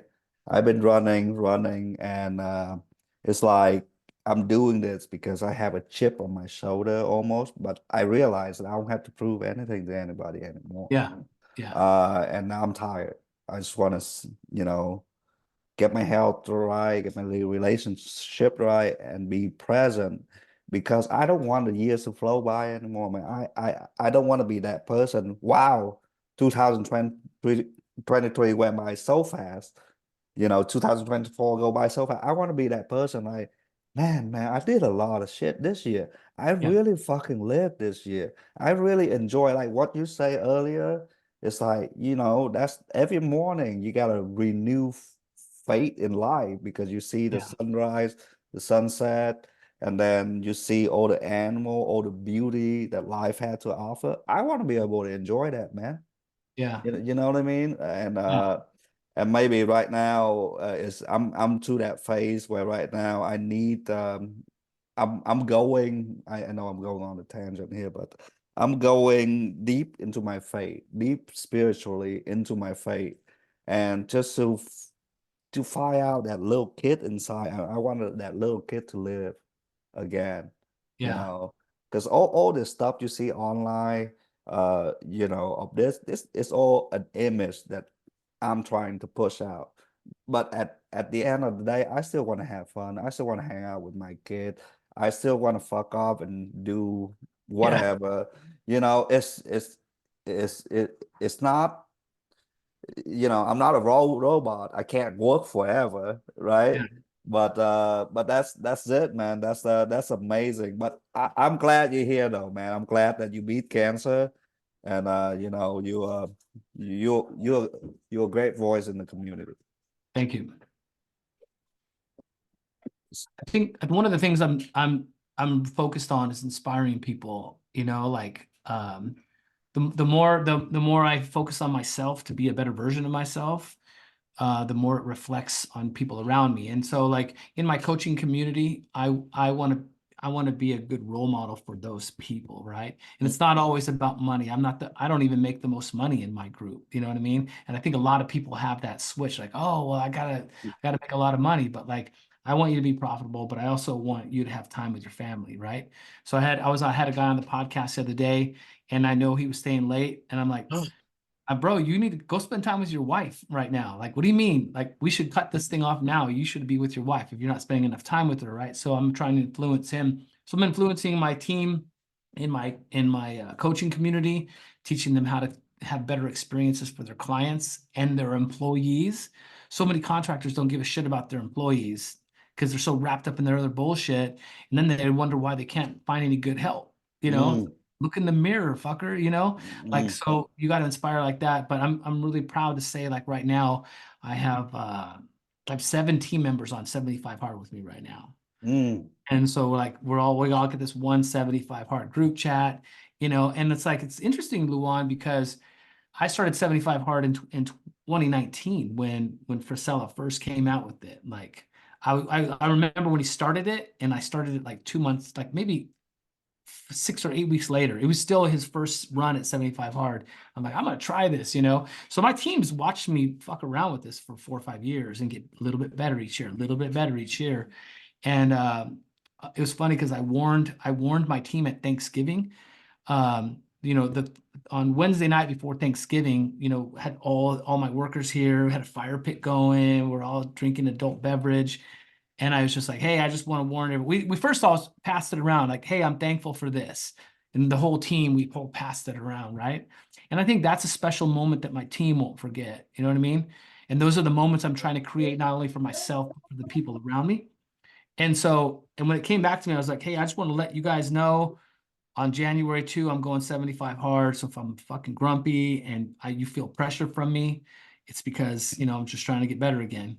I've been running, and it's like I'm doing this because I have a chip on my shoulder almost, but I realize that I don't have to prove anything to anybody anymore. yeah, yeah, And now I'm tired. I just want to, get my health right, get my relationship right, and be present, because I don't want the years to flow by anymore, man. I don't want to be that person. Wow, 2023 went by so fast. 2024 go by so fast. I want to be that person. Like, man, I did a lot of shit this year. I yeah, really fucking lived this year. I really enjoy, like what you say earlier. It's like, that's every morning you gotta renew faith in life, because you see the yeah, sunrise, the sunset, and then you see all the animal, all the beauty that life had to offer. I want to be able to enjoy that, man. yeah, You know what I mean? yeah, And maybe right now is I'm to that phase where right now I need I'm going, I know I'm going on a tangent here, but I'm going deep into my faith, deep spiritually into my faith, and just to find out that little kid inside. I wanted that little kid to live again, you yeah, know, because all this stuff you see online, you know, of this is all an image that I'm trying to push out. But at the end of the day, I still want to have fun. I still want to hang out with my kid. I still want to fuck off and do Yeah. whatever. You know, it's not, you know, I'm not a robot. I can't work forever, right? Yeah. But that's it, man. That's amazing. But I'm glad you're here though, man. I'm glad that you beat cancer, and you know, you're a great voice in the community. Thank you. I think one of the things I'm focused on is inspiring people, you know, like the more I focus on myself to be a better version of myself, the more it reflects on people around me. And so like in my coaching community, I want to be a good role model for those people, right? And it's not always about money. I don't even make the most money in my group. You know what I mean? And I think a lot of people have that switch, like, oh, well, I gotta make a lot of money, but like I want you to be profitable, but I also want you to have time with your family, right? So I had a guy on the podcast the other day, and I know he was staying late, and I'm like, bro, you need to go spend time with your wife right now. Like, what do you mean? Like, we should cut this thing off now. You should be with your wife if you're not spending enough time with her, right? So I'm trying to influence him. So I'm influencing my team in my coaching community, teaching them how to have better experiences for their clients and their employees. So many contractors don't give a shit about their employees because they're so wrapped up in their other bullshit, and then they wonder why they can't find any good help. You know, Mm, look in the mirror, fucker. You know, like, mm, so you got to inspire like that. But I'm really proud to say, like, right now I have 7 team members on 75 hard with me right now. mm, And so like we all get this 175 hard group chat, you know, and it's like, it's interesting, Luan, because I started 75 hard in 2019 when Frisella first came out with it. Like I remember when he started it, and I started it like 2 months, like maybe 6 or 8 weeks later. It was still his first run at 75 hard. I'm like, I'm gonna try this, you know. So my team's watched me fuck around with this for 4 or 5 years and get a little bit better each year, a little bit better each year. And it was funny because I warned my team at Thanksgiving. You know, on Wednesday night before Thanksgiving, you know, had all my workers here, had a fire pit going, we're all drinking adult beverage. And I was just like, hey, I just want to warn everyone. We first all passed it around, like, hey, I'm thankful for this. And the whole team, we all passed it around, right? And I think that's a special moment that my team won't forget. You know what I mean? And those are the moments I'm trying to create, not only for myself, but for the people around me. And so, and when it came back to me, I was like, hey, I just want to let you guys know on January 2, I'm going 75 hard. So if I'm fucking grumpy and you feel pressure from me, it's because, you know, I'm just trying to get better again.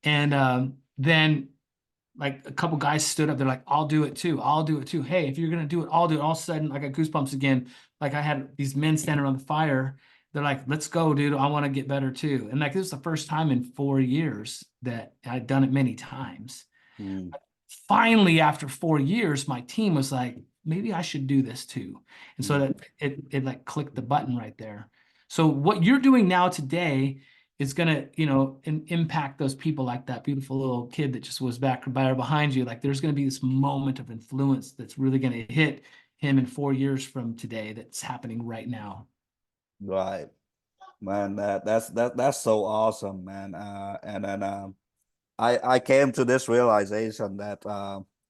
And then like a couple guys stood up. They're like, I'll do it too. I'll do it too. Hey, if you're going to do it, I'll do it. All of a sudden, I got goosebumps again. Like I had these men standing around the fire. They're like, let's go, dude. I want to get better too. And like, this is the first time in 4 years that I'd done it many times. mm, Finally, after 4 years, my team was like, maybe I should do this too. And so mm. that it like clicked the button right there. So what you're doing now today is gonna, you know, impact those people, like that beautiful little kid that just was back by or behind you. Like there's gonna be this moment of influence that's really gonna hit him in 4 years from today that's happening right now. Right, man. That's so awesome, man. And then I came to this realization that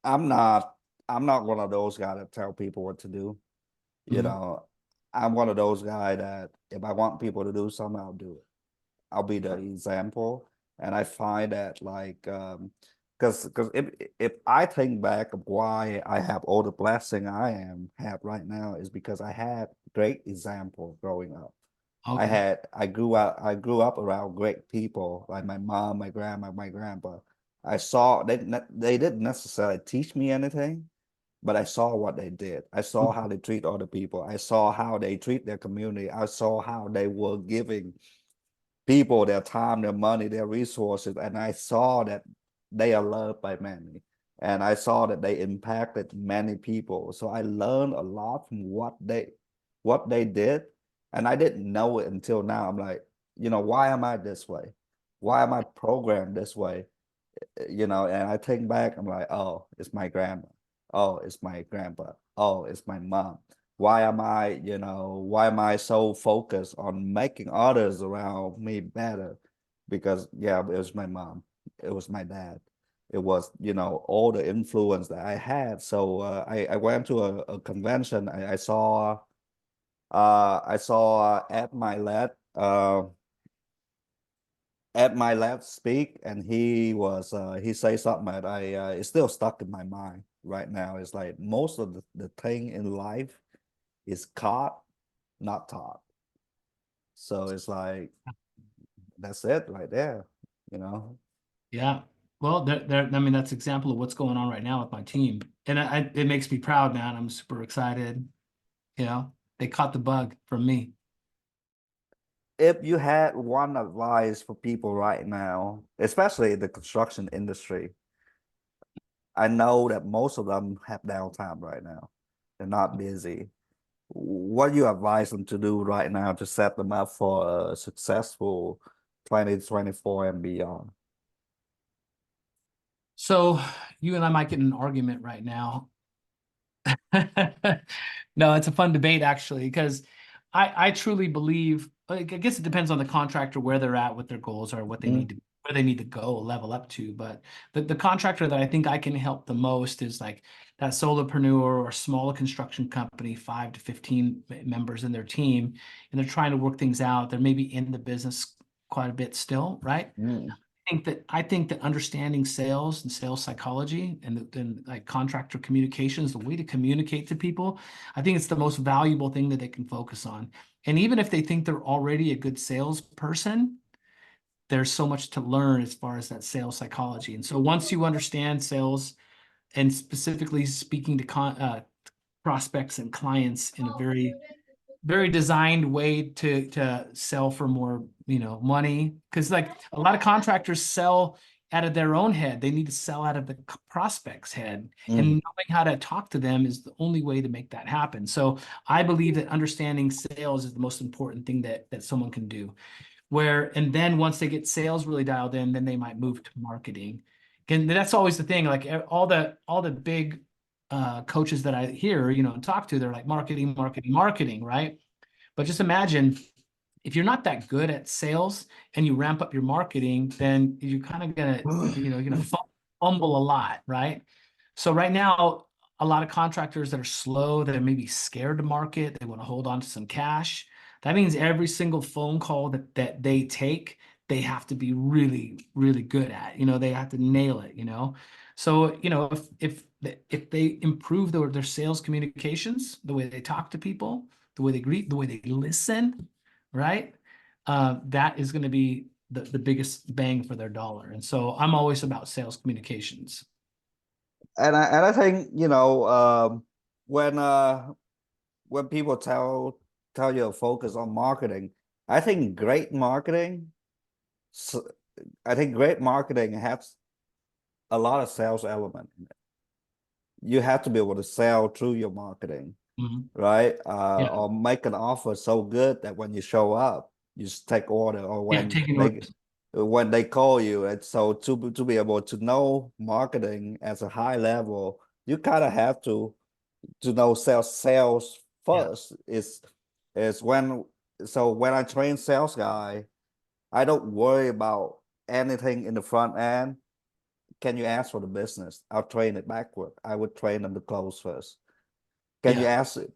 I'm not I'm not one of those guys that tell people what to do. You Mhm. know, I'm one of those guys that if I want people to do something, I'll do it. I'll be the example. And I find that like because if I think back of why I have all the blessing I am have right now is because I had great example growing up. Okay. I grew up around great people like my mom, my grandma, my grandpa. I saw they didn't necessarily teach me anything, but I saw what they did. I saw how they treat other people. I saw how they treat their community. I saw how they were giving people their time, their money, their resources, and I saw that they are loved by many. And I saw that they impacted many people. So I learned a lot from what they did. And I didn't know it until now. I'm like, you know, why am I this way? Why am I programmed this way? You know, and I think back, I'm like, oh, it's my grandma. Oh, it's my grandpa. Oh, it's my mom. why am I so focused on making others around me better? Because yeah, it was my mom, it was my dad, it was, all the influence that I had. So I went to a convention. I saw at my left speak, and he say something that it's still stuck in my mind right now. It's like most of the thing in life is caught, not taught. So it's like that's it right there, you know. Yeah. Well, I mean, that's example of what's going on right now with my team. And it makes me proud, man. I'm super excited. You know, they caught the bug from me. If you had one advice for people right now, especially the construction industry, I know that most of them have downtime right now. They're not busy. What do you advise them to do right now to set them up for a successful 2024 and beyond? So you and I might get in an argument right now. No, it's a fun debate actually, because I truly believe, like, I guess it depends on the contractor where they're at, what their goals are, what they need to, where they need to go level up to. But the contractor that I think I can help the most is like that solopreneur or smaller construction company, 5 to 15 members in their team, and they're trying to work things out. They're maybe in the business quite a bit still, right? Mm. I think that understanding sales and sales psychology and like contractor communications, the way to communicate to people, I think it's the most valuable thing that they can focus on. And even if they think they're already a good salesperson, there's so much to learn as far as that sales psychology. And so once you understand sales and specifically speaking to prospects and clients in a very designed way to sell for more, money. Because like a lot of contractors sell out of their own head. They need to sell out of the prospect's head. And Mm. knowing how to talk to them is the only way to make that happen. So I believe that understanding sales is the most important thing that someone can do. And then once they get sales really dialed in, then they might move to marketing. And that's always the thing. Like all the big coaches that I hear, and talk to, they're like marketing, marketing, marketing, right? But just imagine if you're not that good at sales and you ramp up your marketing, then you're kind of gonna fumble a lot, right? So right now, a lot of contractors that are slow, that are maybe scared to market, they want to hold on to some cash. That means every single phone call that they take, they have to be really, really good at. They have to nail it. So if they improve their sales communications, the way they talk to people, the way they greet, the way they listen, right? That is going to be the biggest bang for their dollar. And so I'm always about sales communications. And I think, when people tell you to focus on marketing, I think great marketing s- I think great marketing has a lot of sales element in it. You have to be able to sell through your marketing, Mhm. right? Yeah. Or make an offer so good that when you show up, you just take order, or Yeah. Taking orders. when they call you. And so to be able to know marketing as a high level, you kind of have to know sales Yeah. first. Is when I train sales guy, I don't worry about anything in the front end. Can you ask for the business? I'll train it backward. I would train them to close first. Yeah.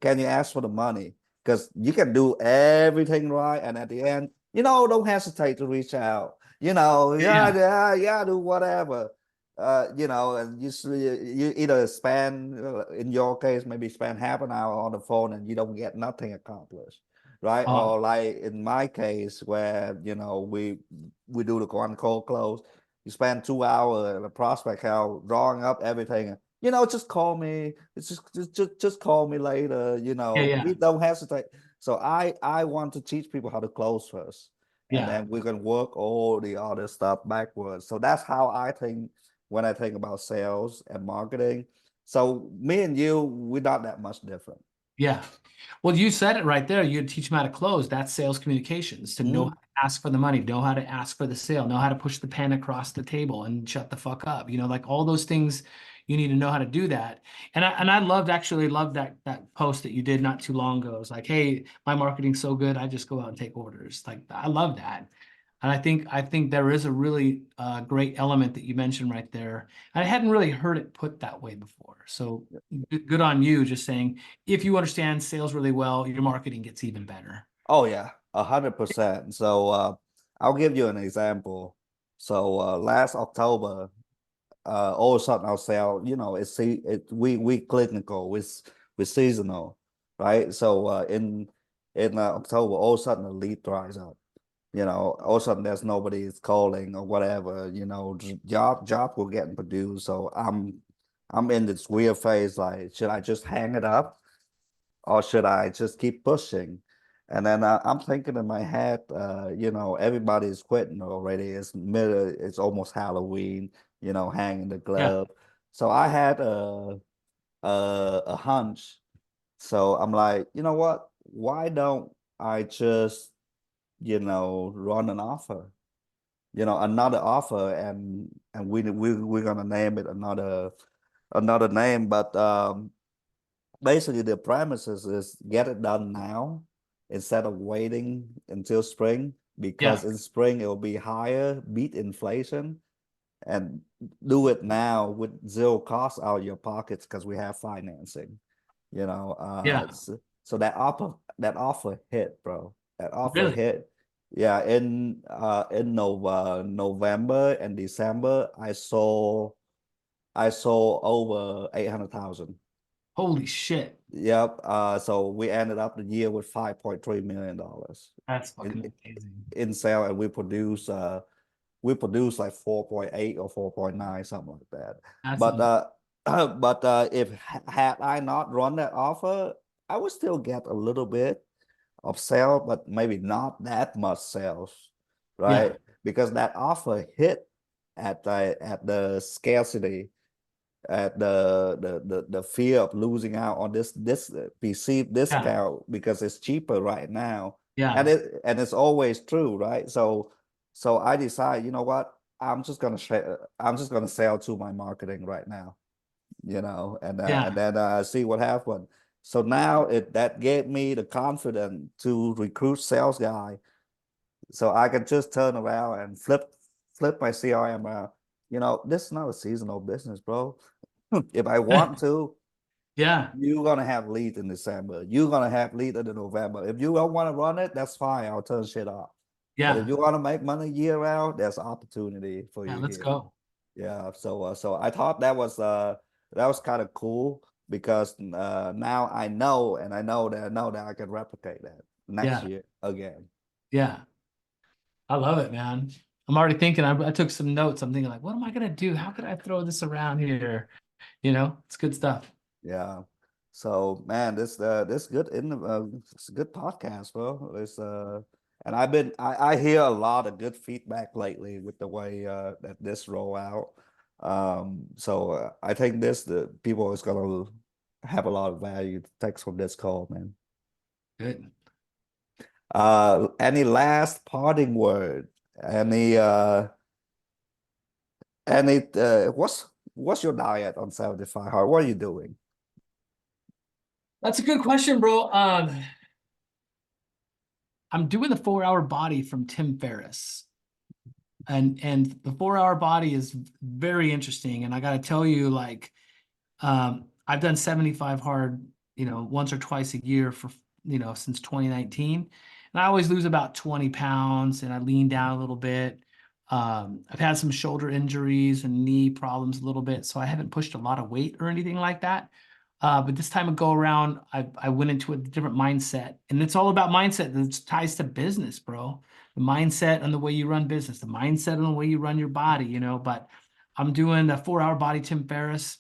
Can you ask for the money? Because you can do everything right, and at the end, don't hesitate to reach out. Yeah, Yeah. yeah, yeah, do whatever. And you either spend, in your case, maybe spend half an hour on the phone and you don't get nothing accomplished, right? Oh, Or like in my case, where we do the one cold close, you spend 2 hours in a prospect house drawing up everything. Just call me. It's just call me later. yeah. Yeah. We don't hesitate. So I want to teach people how to close first, and Yeah. then we can work all the other stuff backwards. So that's how I think when I think about sales and marketing. So me and you, we're not that much different. Yeah. Well, you said it right there. You teach them how to close. That's sales communications, to know how Mm. to ask for the money, know how to ask for the sale, know how to push the pen across the table and shut the fuck up. Like all those things, You need to know how to do that. And I actually loved that post that you did not too long ago. It's like, hey, my marketing's so good, I just go out and take orders. Like, I love that. And I think there is a really great element that you mentioned right there. I hadn't really heard it put that way before. So good on you, just saying, if you understand sales really well, your marketing gets even better. Oh yeah, 100%. So I'll give you an example. So last October, all of a sudden our sale, we clinical with seasonal, right? So in October, all of a sudden the lead dries up. All of a sudden there's nobody is calling or whatever. Job were getting produced. So I'm in this weird phase, like, should I just hang it up or should I just keep pushing? And then I'm thinking in my head, everybody's quitting already. It's almost Halloween, hanging the Yeah. glove. So I had a hunch. So I'm like, you know what? Why don't I just, run an offer? Another offer, and we're gonna name it another name, but basically the premises is get it done now instead of waiting until spring, because Yeah. in spring it will be higher, beat inflation, and do it now with zero cost out of your pockets because we have financing. Yeah. So that offer hit, bro. That offer Really? hit. Yeah, in November and December, I saw over 800,000. Holy shit. Yep. So we ended up the year with $5.3 million That's in fucking amazing. in sale, and we produce like 4.8 or 4.9, something like that. That's But amazing. if had I not run that offer, I would still get a little bit of sale, but maybe not that much sales, Yeah. right? Because that offer hit at the scarcity, at the fear of losing out on this perceived Yeah. discount because it's cheaper right now, and Yeah. it's always true, right? So I decide, you know what, I'm just gonna sell to my marketing right now, and Yeah. then see what happens. So now that gave me the confidence to recruit sales guy, so I can just turn around and flip my CRM around. This is not a seasonal business, bro. If I want to, Yeah. you're gonna have lead in December. You're gonna have lead in November. If you don't want to run it, that's fine. I'll turn shit off. But if Yeah. you want to make money year round, there's opportunity for Yeah. you Let's here. go. Yeah. So I thought that was kind of cool because now I know, and I know that I can replicate that next Yeah. year again. Yeah. I love it, man. I'm already thinking, I took some notes. I'm thinking like, what am I gonna do? How could I throw this around here? It's good stuff. Yeah. So man, this it's a good podcast, bro. And I hear a lot of good feedback lately with the way that this roll out. So I think the people is gonna have a lot of value to take from this call, man. Good. Any last parting word? Any what's your diet on 75 hard? What are you doing? That's a good question, bro. I'm doing the 4 Hour Body from Tim Ferriss. And the 4 Hour Body is very interesting. And I gotta tell you, like, I've done 75 hard, once or twice a year for, since 2019. And I always lose about 20 pounds and I lean down a little bit. I've had some shoulder injuries and knee problems a little bit, so I haven't pushed a lot of weight or anything like that. But this time go around, I went into a different mindset, and it's all about mindset. That ties to business, bro. The mindset and the way you run business, the mindset and the way you run your body. But I'm doing the 4 Hour Body, Tim Ferriss.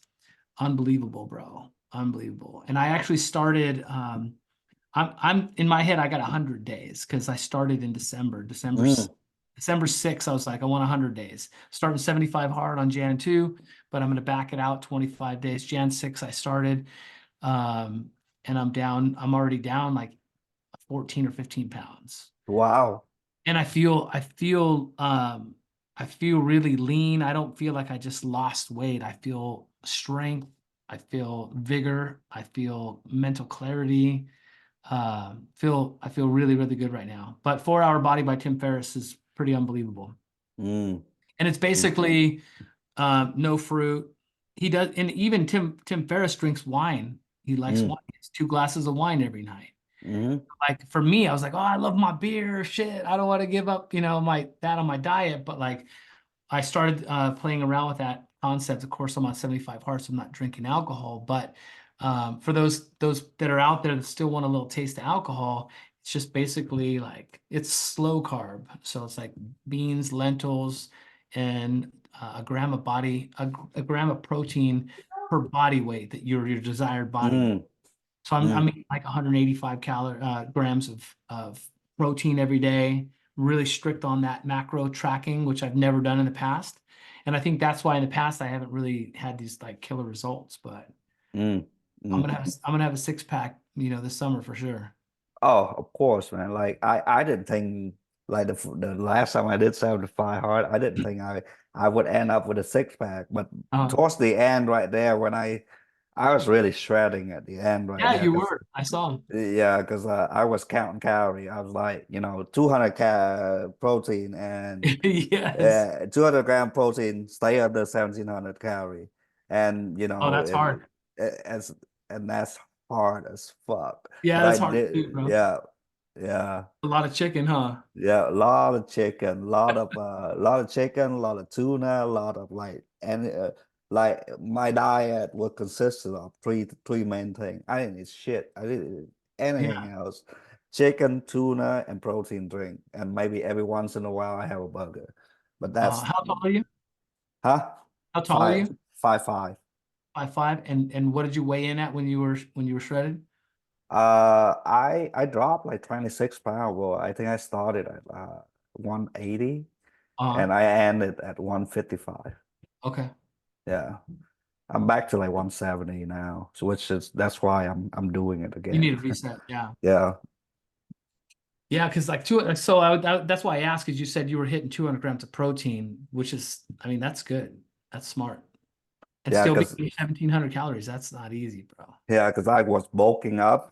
Unbelievable, bro. Unbelievable. And I actually started. I'm in my head. I got 100 days because I started in December. Mm. December 6th, I was like, I want 100 days. Starting 75 hard on Jan 2, but I'm going to back it out 25 days. Jan 6, I started. And I'm already down like 14 or 15 pounds. Wow. And I feel really lean. I don't feel like I just lost weight. I feel strength. I feel vigor. I feel mental clarity. I feel really, really good right now. But 4 Hour Body by Tim Ferriss is pretty unbelievable. Mm. And it's basically no fruit. He does, and even Tim Ferriss drinks wine. He likes Mm. wine. He has 2 glasses of wine every night. Mm. Like for me, I was like, oh, I love my beer. Shit, I don't want to give up, that on my diet. But like, I started playing around with that concept. Of course, I'm on 75 hard, so I'm not drinking alcohol. But for those that are out there that still want a little taste of alcohol, it's just basically like it's slow carb. So it's like beans, lentils, and a gram of gram of protein per body weight that your desired body weight. Mm. So I'm Mm. eating like 185 grams of protein every day, really strict on that macro tracking, which I've never done in the past. And I think that's why in the past I haven't really had these like killer results, but Mm. I'm Mm. gonna have a 6-pack, this summer for sure. Oh, of course, man. Like I didn't think like the last time I did 75 hard, I didn't think I would end up with a 6 pack. But Uh, towards the end, right there, when I was really shredding at the end, right yeah, there, you because were. I saw him. yeah, because I was counting calorie. I was like, 200 protein and Yes. 200 gram protein, stay under 1700 calorie, and Oh, that's hard. as and that's hard as fuck. Yeah, But I that's hard to do, did, bro. yeah, yeah. A lot of chicken, huh? Yeah, a lot of chicken, lot of chicken, a lot of tuna, a lot of like my diet was consisted of three main things. I didn't eat shit. I didn't eat anything Yeah. else. Chicken, tuna, and protein drink, and maybe every once in a while I have a burger. But that's How tall are you? huh? How tall are Five, you? 5'5". 5'5". And what did you weigh in at when you were shredded? I dropped like 26 pounds. Well, I think I started at 180 Uh, and I ended at 155. okay. Yeah. I'm back to like 170 now. So that's why I'm doing it You need again. a reset. Yeah. Yeah. Yeah, because like that's why I asked, because you said you were hitting 200 grams of protein, which is, I mean, that's good. That's smart. And Yeah, still being because 1,700 calories. That's not easy, bro. I was bulking up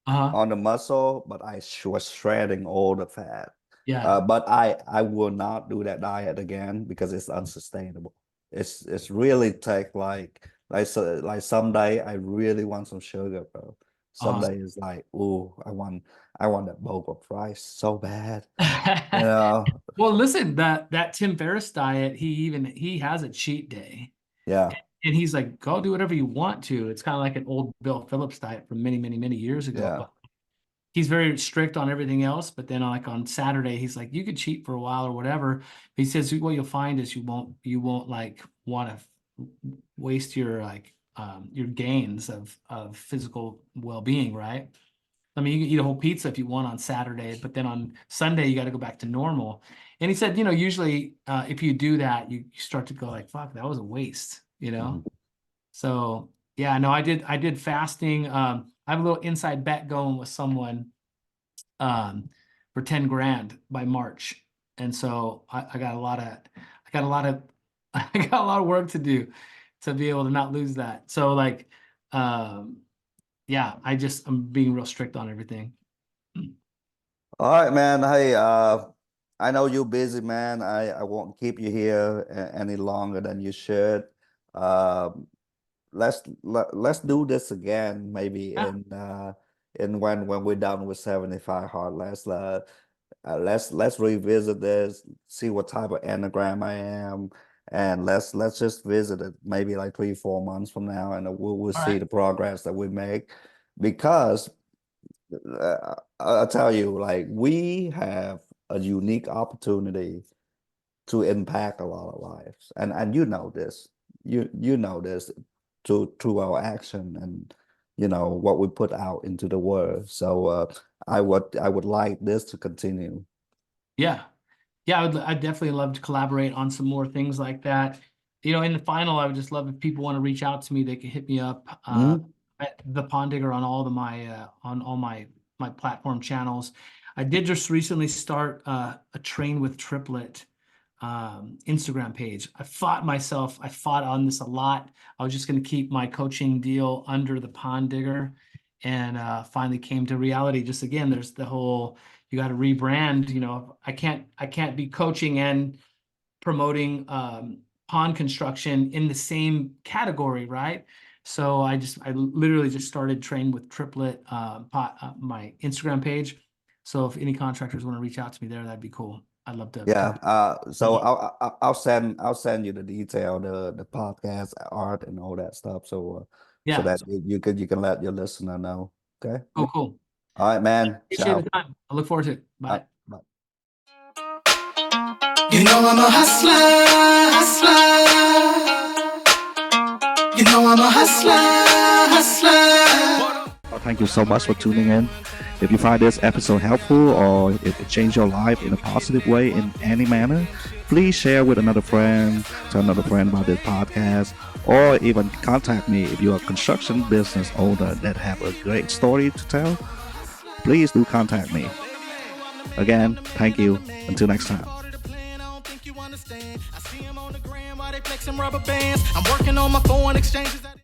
Uh-huh. on the muscle, but I was shredding all the fat. Yeah. But I will not do that diet again because it's unsustainable. It's really take like someday I really want some sugar, bro. Uh-huh. Someday it's like, oh, I want that bowl of rice so bad. You know? Well, listen, that Tim Ferriss diet, he has a cheat day. Yeah, And he's like, go do whatever you want to. It's kind of like an old Bill Phillips diet from many, many, many years ago. yeah. But he's very strict on everything else. But then like on Saturday, he's like, you could cheat for a while or whatever. But he says what you'll find is you won't like want to waste your gains of physical well-being, right? I mean, you can eat a whole pizza if you want on Saturday, but then on Sunday you got to go back to normal. And he said, usually if you do that, you start to go like, fuck, that was a waste, Mhm. So yeah, no, I did fasting. I have a little inside bet going with someone for 10 grand by March. And so I got a lot of I got a lot of I got a lot of work to do to be able to not lose that. So like yeah, I'm being real strict on everything. All right, man. Hey, I know you're busy, man. I won't keep you here any longer than you should. Um, let's do this again, maybe Yeah. in when we're done with 75 hard. Let's revisit this, see what type of anagram I am, and let's just visit it maybe like 3, 4 months from now, and we'll All see right. the progress that we make. Because I'll tell you, like we have a unique opportunity to impact a lot of lives, and you know this, you know this through our action and what we put out into the world. So I would like this to continue. Yeah. Yeah, I'd definitely love to collaborate on some more things like that. In the final, I would just love if people want to reach out to me, they can hit me up Mhm. at the Pond Digger on all my platform channels. I did just recently start a train with Triplett Instagram page. I fought on this a lot. I was just going to keep my coaching deal under the pond digger, and finally came to reality. Just again, there's the whole, you got to rebrand. You know, I can't be coaching and promoting pond construction in the same category, right? So I literally just started training with Triplett, my Instagram page. So if any contractors want to reach out to me there, that'd be cool. I'd love to. Yeah. So I'll send you the detail, the podcast art and all that stuff. So Yeah. so that you can let your listener know. Okay. Oh, cool. All right, man. Appreciate Ciao. the time. I look forward to it. Bye. Bye. You know I'm a hustler, hustler. You know I'm a hustler, hustler. Well, thank you so much for tuning in. If you find this episode helpful or if it changed your life in a positive way in any manner, please share with another friend, tell another friend about this podcast, or even contact me if you're a construction business owner that have a great story to tell. Please do contact me. Again, thank you. Until next time. I see him on the gram while they flexing rubber bands. I'm working on my foreign exchanges.